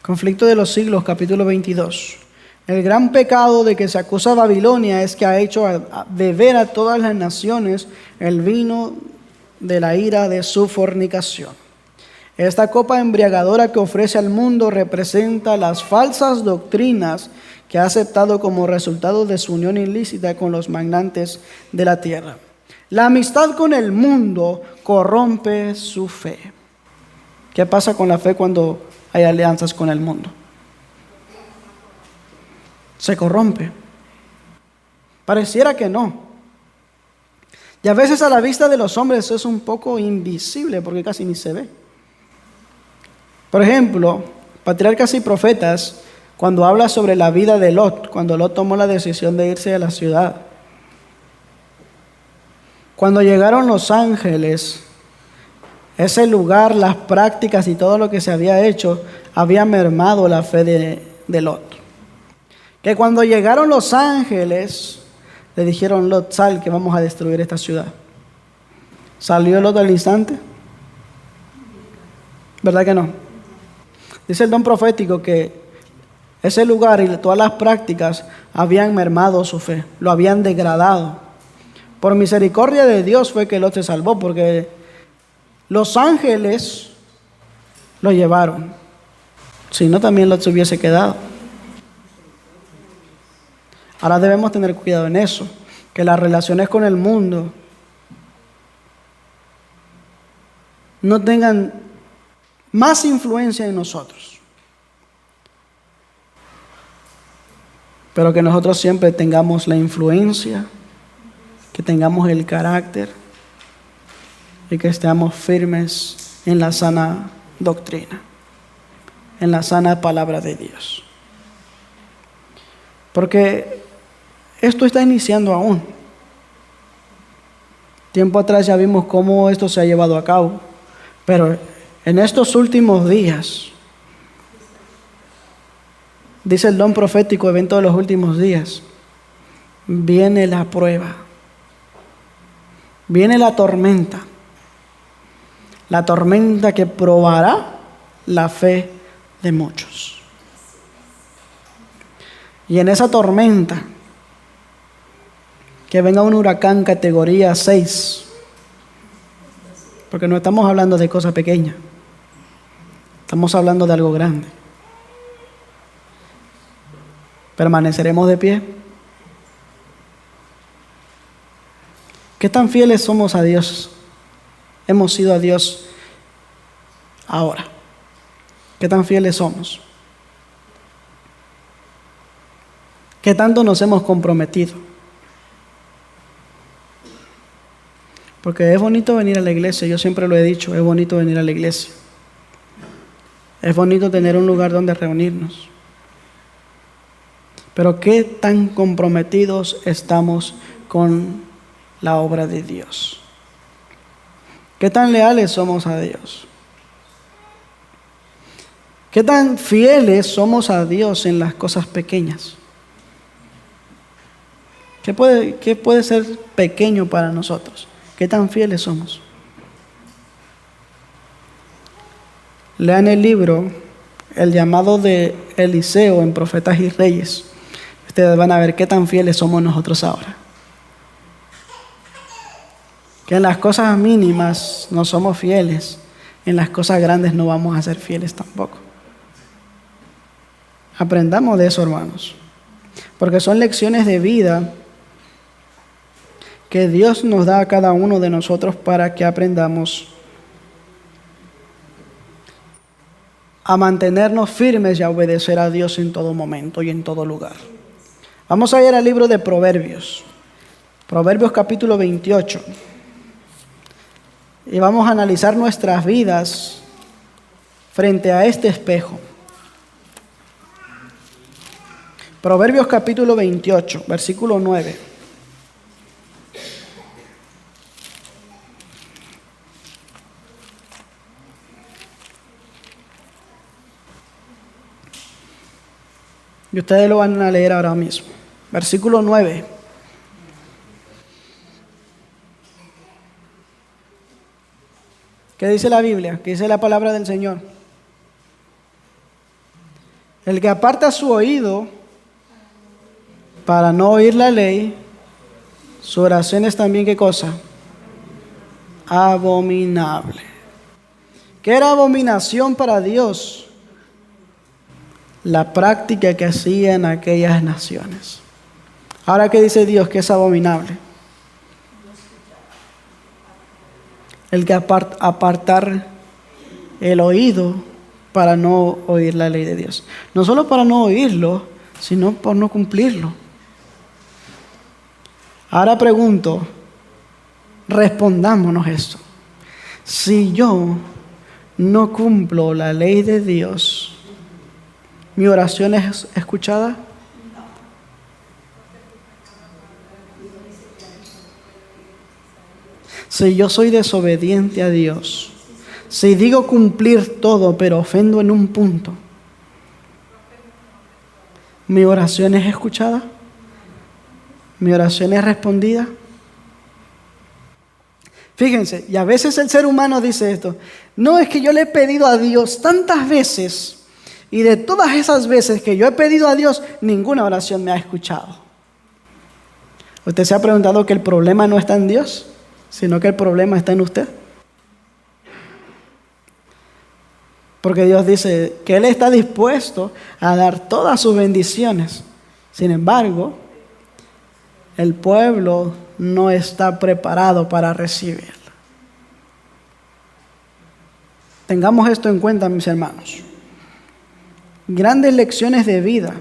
Conflicto de los siglos, capítulo 22. El gran pecado de que se acusa a Babilonia es que ha hecho beber a todas las naciones el vino de la ira de su fornicación. Esta copa embriagadora que ofrece al mundo representa las falsas doctrinas que ha aceptado como resultado de su unión ilícita con los magnates de la tierra. La amistad con el mundo corrompe su fe. ¿Qué pasa con la fe cuando hay alianzas con el mundo? Se corrompe. Pareciera que no. Y a veces a la vista de los hombres es un poco invisible porque casi ni se ve. Por ejemplo, Patriarcas y Profetas, cuando habla sobre la vida de Lot, cuando Lot tomó la decisión de irse a la ciudad. Cuando llegaron los ángeles, ese lugar, las prácticas y todo lo que se había hecho, había mermado la fe de Lot. Que cuando llegaron los ángeles, le dijeron: Lot, sal, que vamos a destruir esta ciudad. ¿Salió Lot al instante? ¿Verdad que no? Dice el don profético que ese lugar y todas las prácticas habían mermado su fe, lo habían degradado. Por misericordia de Dios fue que Lot se salvó, porque los ángeles lo llevaron. Si no, también Lot se hubiese quedado. Ahora debemos tener cuidado en eso, que las relaciones con el mundo no tengan más influencia en nosotros, pero que nosotros siempre tengamos la influencia, que tengamos el carácter y que estemos firmes en la sana doctrina, en la sana palabra de Dios. Porque esto está iniciando aún. Tiempo atrás ya vimos cómo esto se ha llevado a cabo, pero en estos últimos días, dice el don profético, evento de los últimos días, viene la prueba, viene la tormenta que probará la fe de muchos. Y en esa tormenta, que venga un huracán categoría 6, porque no estamos hablando de cosas pequeñas, estamos hablando de algo grande. ¿Permaneceremos de pie? ¿Qué tan fieles somos a Dios? Hemos sido a Dios ahora. ¿Qué tan fieles somos? ¿Qué tanto nos hemos comprometido? Porque es bonito venir a la iglesia, yo siempre lo he dicho, es bonito venir a la iglesia. Es bonito tener un lugar donde reunirnos. Pero ¿qué tan comprometidos estamos con la obra de Dios? ¿Qué tan leales somos a Dios? ¿Qué tan fieles somos a Dios en las cosas pequeñas? ¿Qué puede ser pequeño para nosotros? ¿Qué tan fieles somos? Lean el libro El llamado de Eliseo en Profetas y Reyes. Ustedes van a ver qué tan fieles somos nosotros ahora. que en las cosas mínimas no somos fieles, en las cosas grandes no vamos a ser fieles tampoco. Aprendamos de eso, hermanos, porque son lecciones de vida que Dios nos da a cada uno de nosotros para que aprendamos a mantenernos firmes y a obedecer a Dios en todo momento y en todo lugar. Vamos a ir al libro de Proverbios, Proverbios capítulo 28. Y vamos a analizar nuestras vidas frente a este espejo. Proverbios capítulo 28, versículo 9. Y ustedes lo van a leer ahora mismo. Versículo 9. ¿Qué dice la Biblia? ¿Qué dice la palabra del Señor? El que aparta su oído para no oír la ley, su oración es también, ¿qué cosa? Abominable. ¿Qué era abominación para Dios? La práctica que hacían aquellas naciones. Ahora, ¿qué dice Dios que es abominable? El que apartar el oído para no oír la ley de Dios. No solo para no oírlo, sino por no cumplirlo. Ahora pregunto, respondámonos esto. Si yo no cumplo la ley de Dios, ¿mi oración es escuchada? Si yo soy desobediente a Dios, si digo cumplir todo pero ofendo en un punto, ¿mi oración es escuchada? ¿Mi oración es respondida? Fíjense, y a veces el ser humano dice esto, no, es que yo le he pedido a Dios tantas veces, y de todas esas veces que yo he pedido a Dios, ninguna oración me ha escuchado. ¿Usted se ha preguntado que el problema no está en Dios, sino que el problema está en usted? Porque Dios dice que Él está dispuesto a dar todas sus bendiciones. Sin embargo, el pueblo no está preparado para recibirla. Tengamos esto en cuenta, mis hermanos. Grandes lecciones de vida.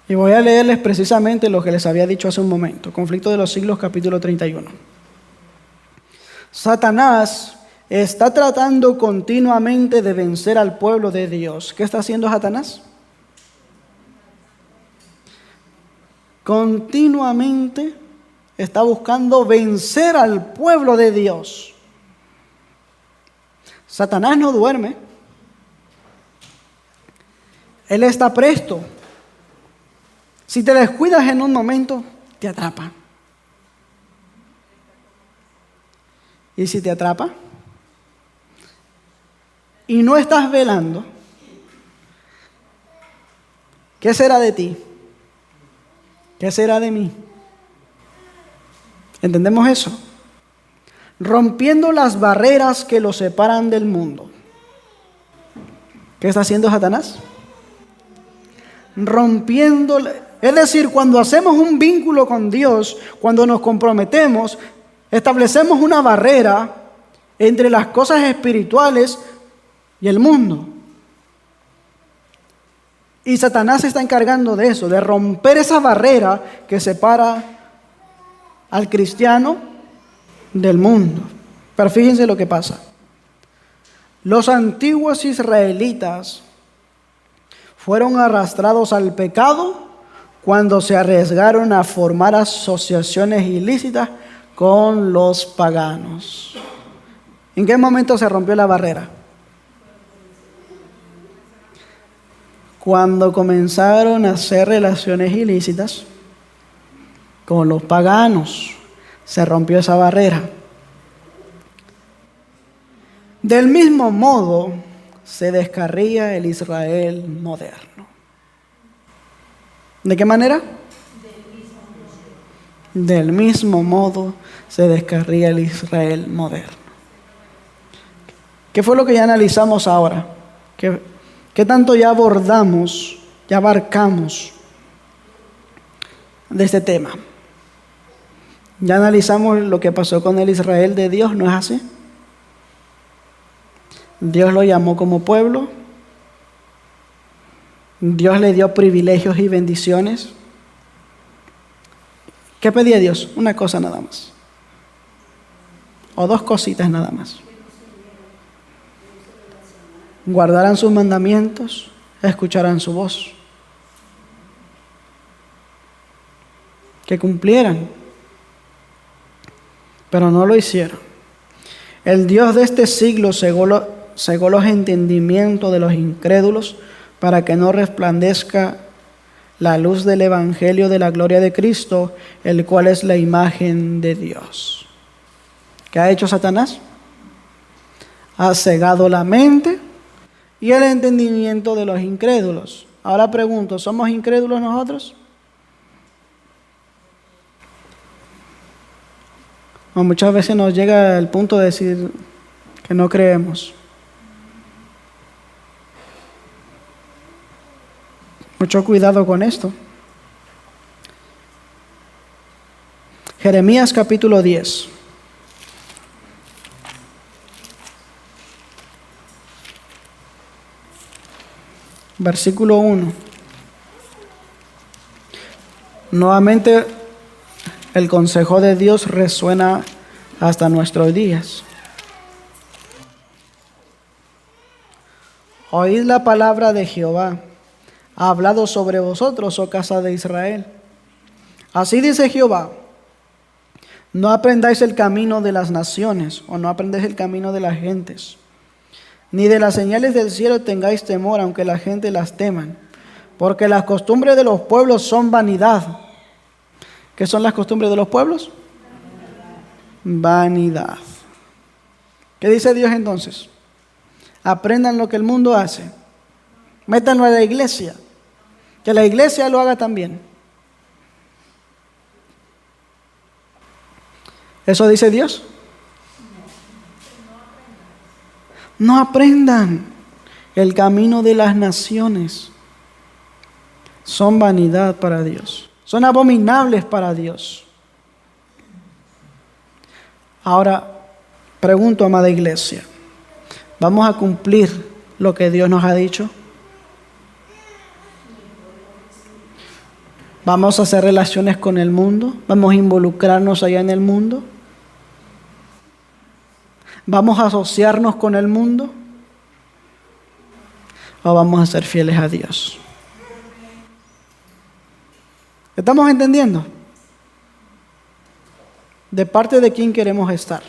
Y voy a leerles precisamente lo que les había dicho hace un momento. Conflicto de los siglos, capítulo 31. Satanás está tratando continuamente de vencer al pueblo de Dios. ¿Qué está haciendo Satanás? Continuamente está buscando vencer al pueblo de Dios. Satanás no duerme. Él está presto. Si te descuidas en un momento, te atrapa. Y si te atrapa y no estás velando, ¿qué será de ti? ¿Qué será de mí? ¿Entendemos eso? Rompiendo las barreras que lo separan del mundo. ¿Qué está haciendo Satanás? Rompiendo, es decir, cuando hacemos un vínculo con Dios, cuando nos comprometemos, establecemos una barrera entre las cosas espirituales y el mundo. Y Satanás se está encargando de eso, de romper esa barrera que separa al cristiano del mundo. Pero fíjense lo que pasa. Los antiguos israelitas fueron arrastrados al pecado cuando se arriesgaron a formar asociaciones ilícitas con los paganos. ¿En qué momento se rompió la barrera? Cuando comenzaron a hacer relaciones ilícitas con los paganos, se rompió esa barrera. Del mismo modo, se descarría el Israel moderno. ¿De qué manera? Del mismo modo se descarría el Israel moderno. ¿Qué fue lo que ya analizamos ahora? ¿Qué tanto ya abordamos, ya abarcamos de este tema? Ya analizamos lo que pasó con el Israel de Dios, ¿no es así? Dios lo llamó como pueblo. Dios le dio privilegios y bendiciones. ¿Qué pedía Dios? Una cosa nada más. O dos cositas nada más. Guardaran sus mandamientos, escucharan su voz. Que cumplieran. Pero no lo hicieron. El Dios de este siglo cegó los entendimientos de los incrédulos para que no resplandezca la luz del Evangelio de la gloria de Cristo, el cual es la imagen de Dios. ¿Qué ha hecho Satanás? Ha cegado la mente y el entendimiento de los incrédulos. Ahora pregunto, ¿somos incrédulos nosotros? O muchas veces nos llega el punto de decir que no creemos. Mucho cuidado con esto. Jeremías capítulo 10. Versículo 1. Nuevamente el consejo de Dios resuena hasta nuestros días. Oíd la palabra de Jehová. Ha hablado sobre vosotros, oh casa de Israel. Así dice Jehová: no aprendáis el camino de las naciones, o no aprendéis el camino de las gentes, ni de las señales del cielo tengáis temor, aunque la gente las teman, porque las costumbres de los pueblos son vanidad. ¿Qué son las costumbres de los pueblos? Vanidad. ¿Qué dice Dios entonces? Aprendan lo que el mundo hace. Métanlo a la iglesia. Que la iglesia lo haga también. ¿Eso dice Dios? No aprendan el camino de las naciones. Son vanidad para Dios. Son abominables para Dios. Ahora, pregunto, amada iglesia, ¿vamos a cumplir lo que Dios nos ha dicho? ¿Vamos a hacer relaciones con el mundo? ¿Vamos a involucrarnos allá en el mundo? ¿Vamos a asociarnos con el mundo? ¿O vamos a ser fieles a Dios? ¿Estamos entendiendo? ¿De parte de quién queremos estar?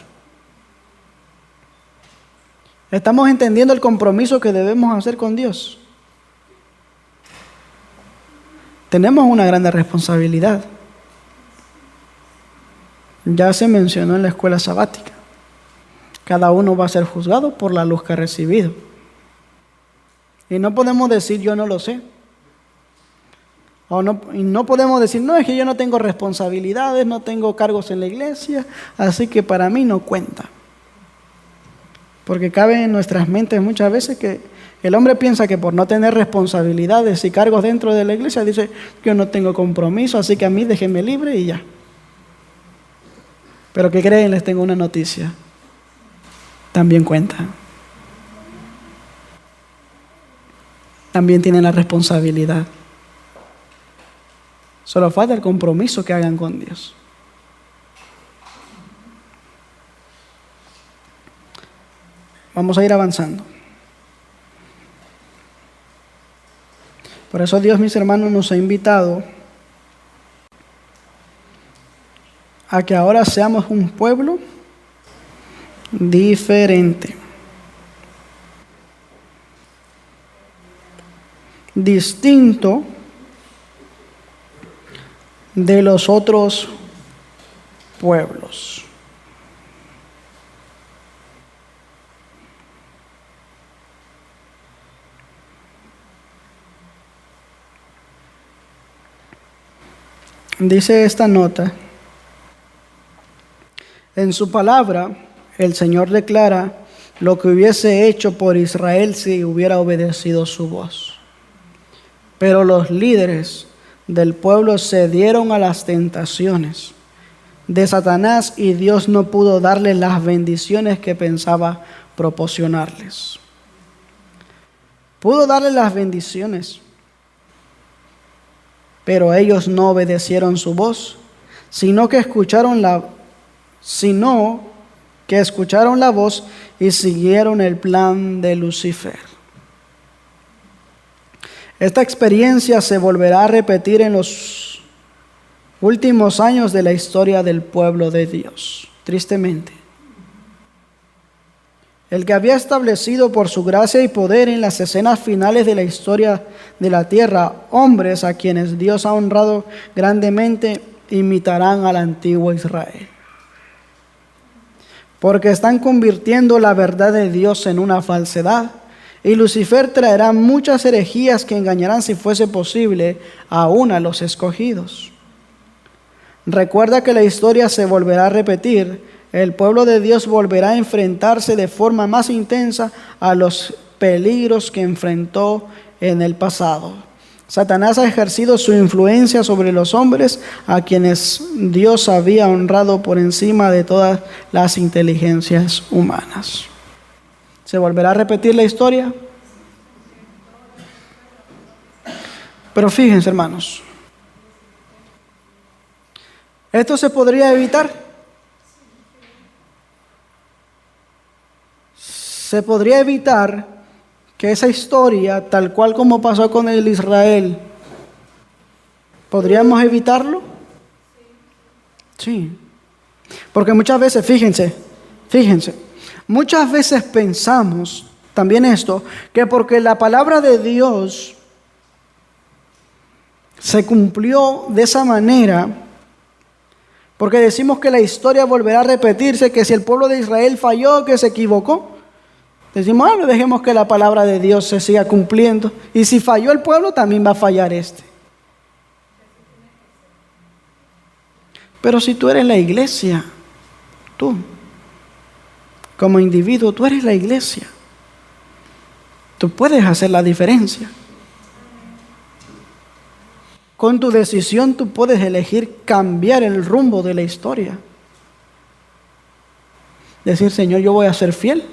¿Estamos entendiendo el compromiso que debemos hacer con Dios? Tenemos una gran responsabilidad. Ya se mencionó en la escuela sabática. Cada uno va a ser juzgado por la luz que ha recibido. Y no podemos decir yo no lo sé. Y no podemos decir, no, es que yo no tengo responsabilidades, no tengo cargos en la iglesia, así que para mí no cuenta. Porque cabe en nuestras mentes muchas veces que el hombre piensa que por no tener responsabilidades y cargos dentro de la iglesia, dice, yo no tengo compromiso, así que a mí déjenme libre y ya. Pero ¿qué creen? Les tengo una noticia. También cuenta. También tienen la responsabilidad. Solo falta el compromiso que hagan con Dios. Vamos a ir avanzando. Por eso Dios, mis hermanos, nos ha invitado a que ahora seamos un pueblo diferente, distinto de los otros pueblos. Dice esta nota: en su palabra, el Señor declara lo que hubiese hecho por Israel si hubiera obedecido su voz. Pero los líderes del pueblo cedieron a las tentaciones de Satanás y Dios no pudo darles las bendiciones que pensaba proporcionarles. Pudo darles las bendiciones, pero ellos no obedecieron su voz, sino que escucharon la voz y siguieron el plan de Lucifer. Esta experiencia se volverá a repetir en los últimos años de la historia del pueblo de Dios, tristemente. El que había establecido por su gracia y poder en las escenas finales de la historia de la tierra, hombres a quienes Dios ha honrado grandemente, imitarán al antiguo Israel. Porque están convirtiendo la verdad de Dios en una falsedad. Y Lucifer traerá muchas herejías que engañarán, si fuese posible, aún a los escogidos. Recuerda que la historia se volverá a repetir. El pueblo de Dios volverá a enfrentarse de forma más intensa a los peligros que enfrentó en el pasado. Satanás ha ejercido su influencia sobre los hombres a quienes Dios había honrado por encima de todas las inteligencias humanas. ¿Se volverá a repetir la historia? Pero fíjense, hermanos, ¿esto se podría evitar? Se podría evitar que esa historia, tal cual como pasó con el Israel, ¿podríamos evitarlo? Sí. Porque muchas veces, fíjense, muchas veces pensamos también esto, que porque la palabra de Dios se cumplió de esa manera, porque decimos que la historia volverá a repetirse, que si el pueblo de Israel falló, que se equivocó, decimos, dejemos que la palabra de Dios se siga cumpliendo. Y si falló el pueblo, también va a fallar este. Pero si tú eres la iglesia, tú, como individuo, tú eres la iglesia. Tú puedes hacer la diferencia. Con tu decisión tú puedes elegir cambiar el rumbo de la historia. Decir, Señor, yo voy a ser fiel.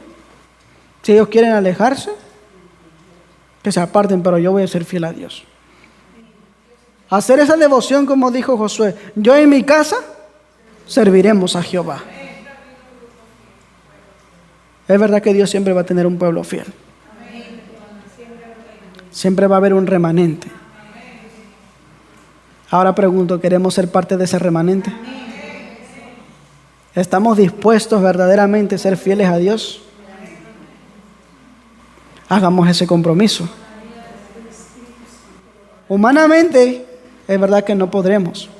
Si ellos quieren alejarse, que se aparten, pero yo voy a ser fiel a Dios. Hacer esa devoción como dijo Josué, yo y mi casa serviremos a Jehová. Es verdad que Dios siempre va a tener un pueblo fiel. Siempre va a haber un remanente. Ahora pregunto, ¿queremos ser parte de ese remanente? ¿Estamos dispuestos verdaderamente a ser fieles a Dios? Hagamos ese compromiso. Humanamente, es verdad que no podremos.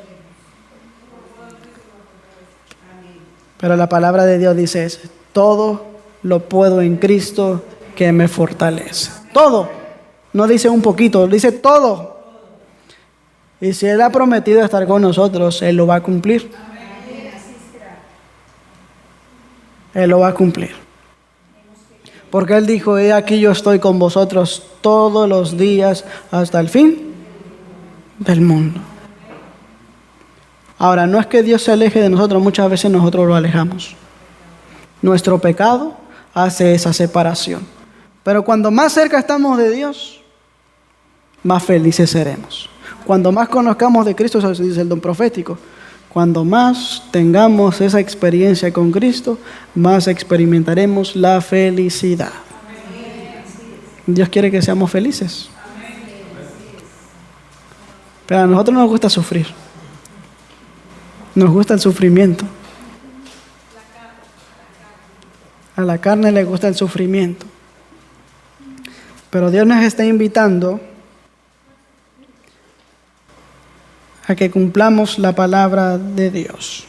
Pero la palabra de Dios dice, todo lo puedo en Cristo que me fortalece. Todo. No dice un poquito, dice todo. Y si Él ha prometido estar con nosotros, Él lo va a cumplir. Él lo va a cumplir. Porque Él dijo, he aquí yo estoy con vosotros todos los días hasta el fin del mundo. Ahora, no es que Dios se aleje de nosotros, muchas veces nosotros lo alejamos. Nuestro pecado hace esa separación. Pero cuando más cerca estamos de Dios, más felices seremos. Cuando más conozcamos de Cristo, eso dice el don profético, cuando más tengamos esa experiencia con Cristo, más experimentaremos la felicidad. Dios quiere que seamos felices. Pero a nosotros nos gusta sufrir. Nos gusta el sufrimiento. A la carne le gusta el sufrimiento. Pero Dios nos está invitando a que cumplamos la palabra de Dios.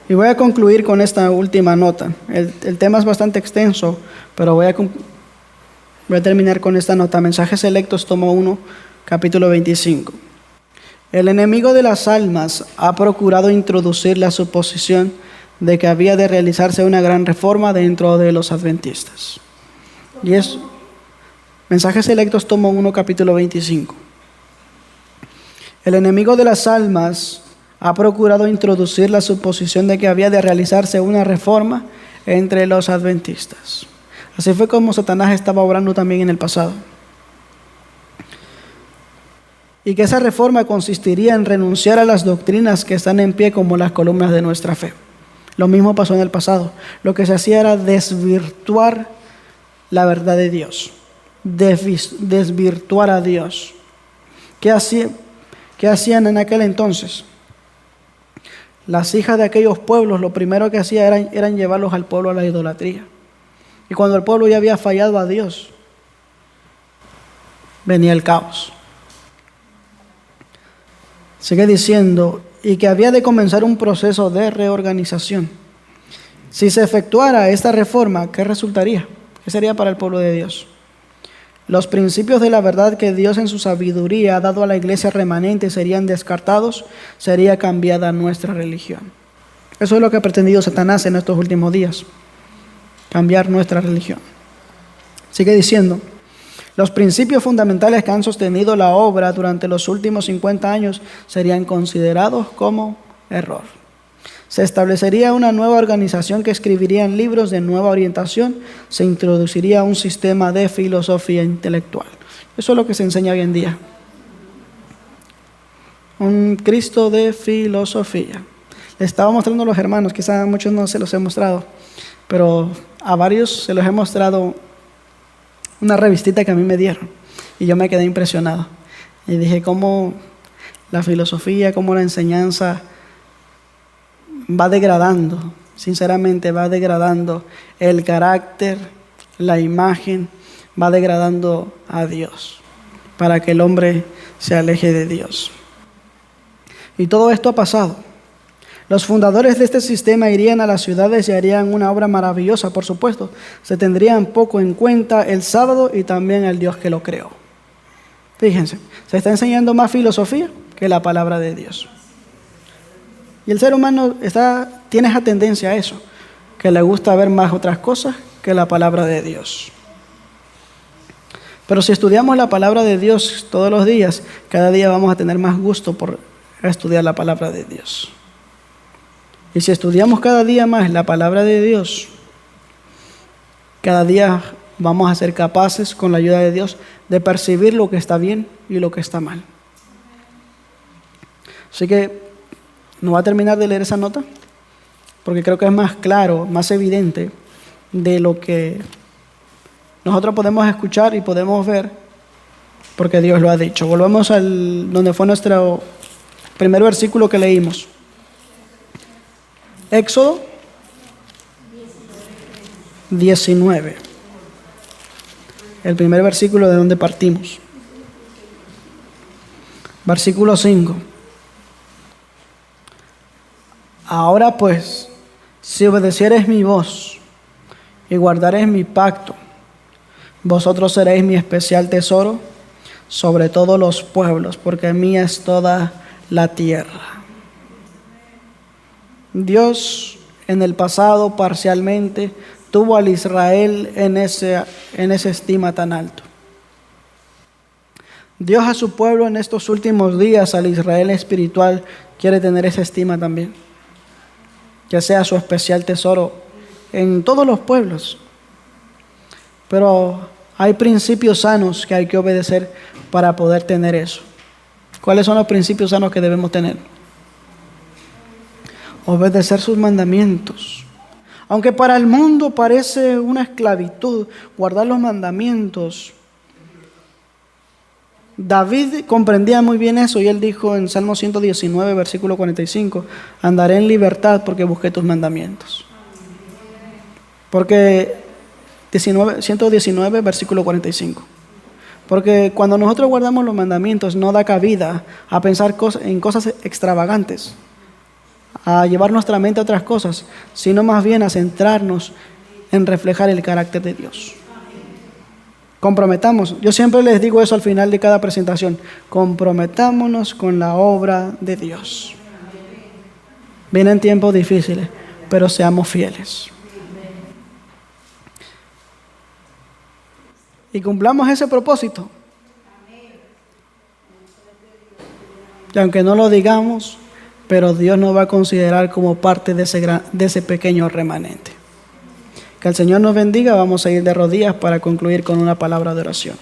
Y voy a concluir con esta última nota. El tema es bastante extenso, pero voy a terminar con esta nota. Mensajes Selectos, tomo 1, capítulo 25. El enemigo de las almas ha procurado introducir la suposición de que había de realizarse una gran reforma dentro de los adventistas. Y es Mensajes Selectos, tomo 1, capítulo 25. El enemigo de las almas ha procurado introducir la suposición de que había de realizarse una reforma entre los adventistas. Así fue como Satanás estaba obrando también en el pasado. Y que esa reforma consistiría en renunciar a las doctrinas que están en pie como las columnas de nuestra fe. Lo mismo pasó en el pasado. Lo que se hacía era desvirtuar la verdad de Dios, desvirtuar a Dios. ¿Qué hacían en aquel entonces? Las hijas de aquellos pueblos, lo primero que hacían eran llevarlos al pueblo a la idolatría. Y cuando el pueblo ya había fallado a Dios, venía el caos. Sigue diciendo, y que había de comenzar un proceso de reorganización. Si se efectuara esta reforma, ¿qué resultaría? ¿Qué sería para el pueblo de Dios? Los principios de la verdad que Dios en su sabiduría ha dado a la iglesia remanente serían descartados, sería cambiada nuestra religión. Eso es lo que ha pretendido Satanás en estos últimos días, cambiar nuestra religión. Sigue diciendo, los principios fundamentales que han sostenido la obra durante los últimos 50 años serían considerados como error. Se establecería una nueva organización que escribiría en libros de nueva orientación, se introduciría un sistema de filosofía intelectual. Eso es lo que se enseña hoy en día. Un Cristo de filosofía. Les estaba mostrando a los hermanos, quizás a muchos no se los he mostrado, pero a varios se los he mostrado una revistita que a mí me dieron y yo me quedé impresionado. Y dije cómo la filosofía, cómo la enseñanza va degradando, sinceramente va degradando el carácter, la imagen, va degradando a Dios para que el hombre se aleje de Dios. Y todo esto ha pasado. Los fundadores de este sistema irían a las ciudades y harían una obra maravillosa, por supuesto. Se tendrían poco en cuenta el sábado y también el Dios que lo creó. Fíjense, se está enseñando más filosofía que la palabra de Dios. Y el ser humano tiene esa tendencia a eso, que le gusta ver más otras cosas que la palabra de Dios. Pero si estudiamos la palabra de Dios todos los días, cada día vamos a tener más gusto por estudiar la palabra de Dios. Y si estudiamos cada día más la palabra de Dios, cada día vamos a ser capaces, con la ayuda de Dios, de percibir lo que está bien y lo que está mal. Así que no voy a terminar de leer esa nota, porque creo que es más claro, más evidente de lo que nosotros podemos escuchar y podemos ver, porque Dios lo ha dicho. Volvemos al donde fue nuestro primer versículo que leímos. Éxodo 19. El primer versículo de donde partimos. Versículo 5. Ahora pues, si obedeciereis mi voz y guardareis mi pacto, vosotros seréis mi especial tesoro sobre todos los pueblos, porque mía es toda la tierra. Dios en el pasado parcialmente tuvo al Israel en esa estima tan alto. Dios a su pueblo en estos últimos días, al Israel espiritual, quiere tener esa estima también. Que sea su especial tesoro en todos los pueblos. Pero hay principios sanos que hay que obedecer para poder tener eso. ¿Cuáles son los principios sanos que debemos tener? Obedecer sus mandamientos. Aunque para el mundo parece una esclavitud guardar los mandamientos, David comprendía muy bien eso y él dijo en Salmo 119, versículo 45, andaré en libertad porque busqué tus mandamientos. Porque 119, versículo 45. Porque cuando nosotros guardamos los mandamientos no da cabida a pensar en cosas extravagantes, a llevar nuestra mente a otras cosas, sino más bien a centrarnos en reflejar el carácter de Dios. Comprometamos. Yo siempre les digo eso al final de cada presentación. Comprometámonos con la obra de Dios. Vienen tiempos difíciles, pero seamos fieles. Y cumplamos ese propósito. Y aunque no lo digamos, pero Dios nos va a considerar como parte de ese pequeño remanente. Que el Señor nos bendiga. Vamos a ir de rodillas para concluir con una palabra de oración.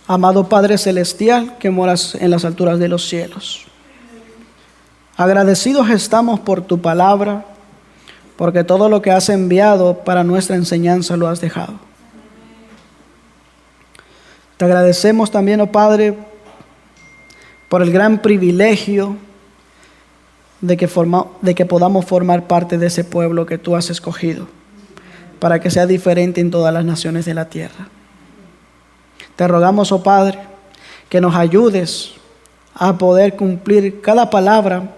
Amado Padre Celestial, que moras en las alturas de los cielos, agradecidos estamos por tu palabra, porque todo lo que has enviado para nuestra enseñanza lo has dejado. Te agradecemos también, oh Padre, por el gran privilegio de que podamos formar parte de ese pueblo que tú has escogido, para que sea diferente en todas las naciones de la tierra. Te rogamos, oh Padre, que nos ayudes a poder cumplir cada palabra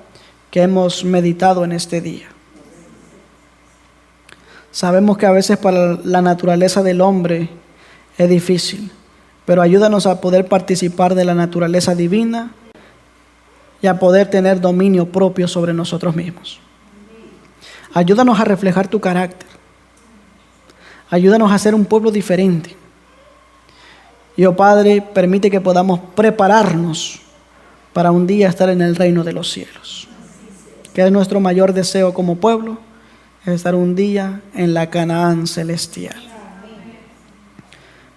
que hemos meditado en este día. Sabemos que a veces para la naturaleza del hombre es difícil, pero ayúdanos a poder participar de la naturaleza divina y a poder tener dominio propio sobre nosotros mismos. Ayúdanos a reflejar tu carácter. Ayúdanos a ser un pueblo diferente. Y, oh Padre, permite que podamos prepararnos para un día estar en el reino de los cielos. Que es nuestro mayor deseo como pueblo, es estar un día en la Canaán celestial.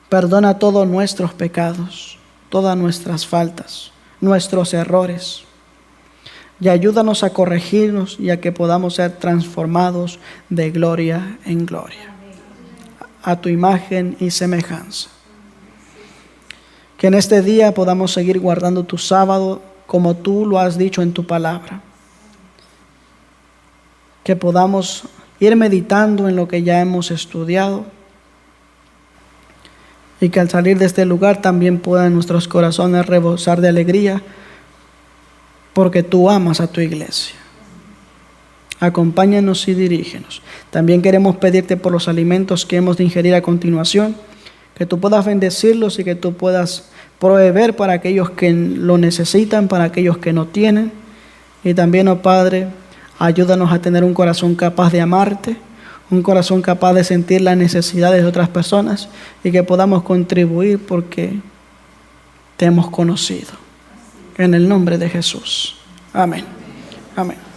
Perdona todos nuestros pecados, todas nuestras faltas, nuestros errores. Y ayúdanos a corregirnos y a que podamos ser transformados de gloria en gloria, a tu imagen y semejanza. Que en este día podamos seguir guardando tu sábado como tú lo has dicho en tu palabra. Que podamos ir meditando en lo que ya hemos estudiado. Y que al salir de este lugar también puedan nuestros corazones rebosar de alegría, porque tú amas a tu iglesia. Acompáñanos y dirígenos. También queremos pedirte por los alimentos que hemos de ingerir a continuación, que tú puedas bendecirlos y que tú puedas proveer para aquellos que lo necesitan, para aquellos que no tienen. Y también, oh Padre, ayúdanos a tener un corazón capaz de amarte, un corazón capaz de sentir las necesidades de otras personas y que podamos contribuir porque te hemos conocido. En el nombre de Jesús. Amén. Amén.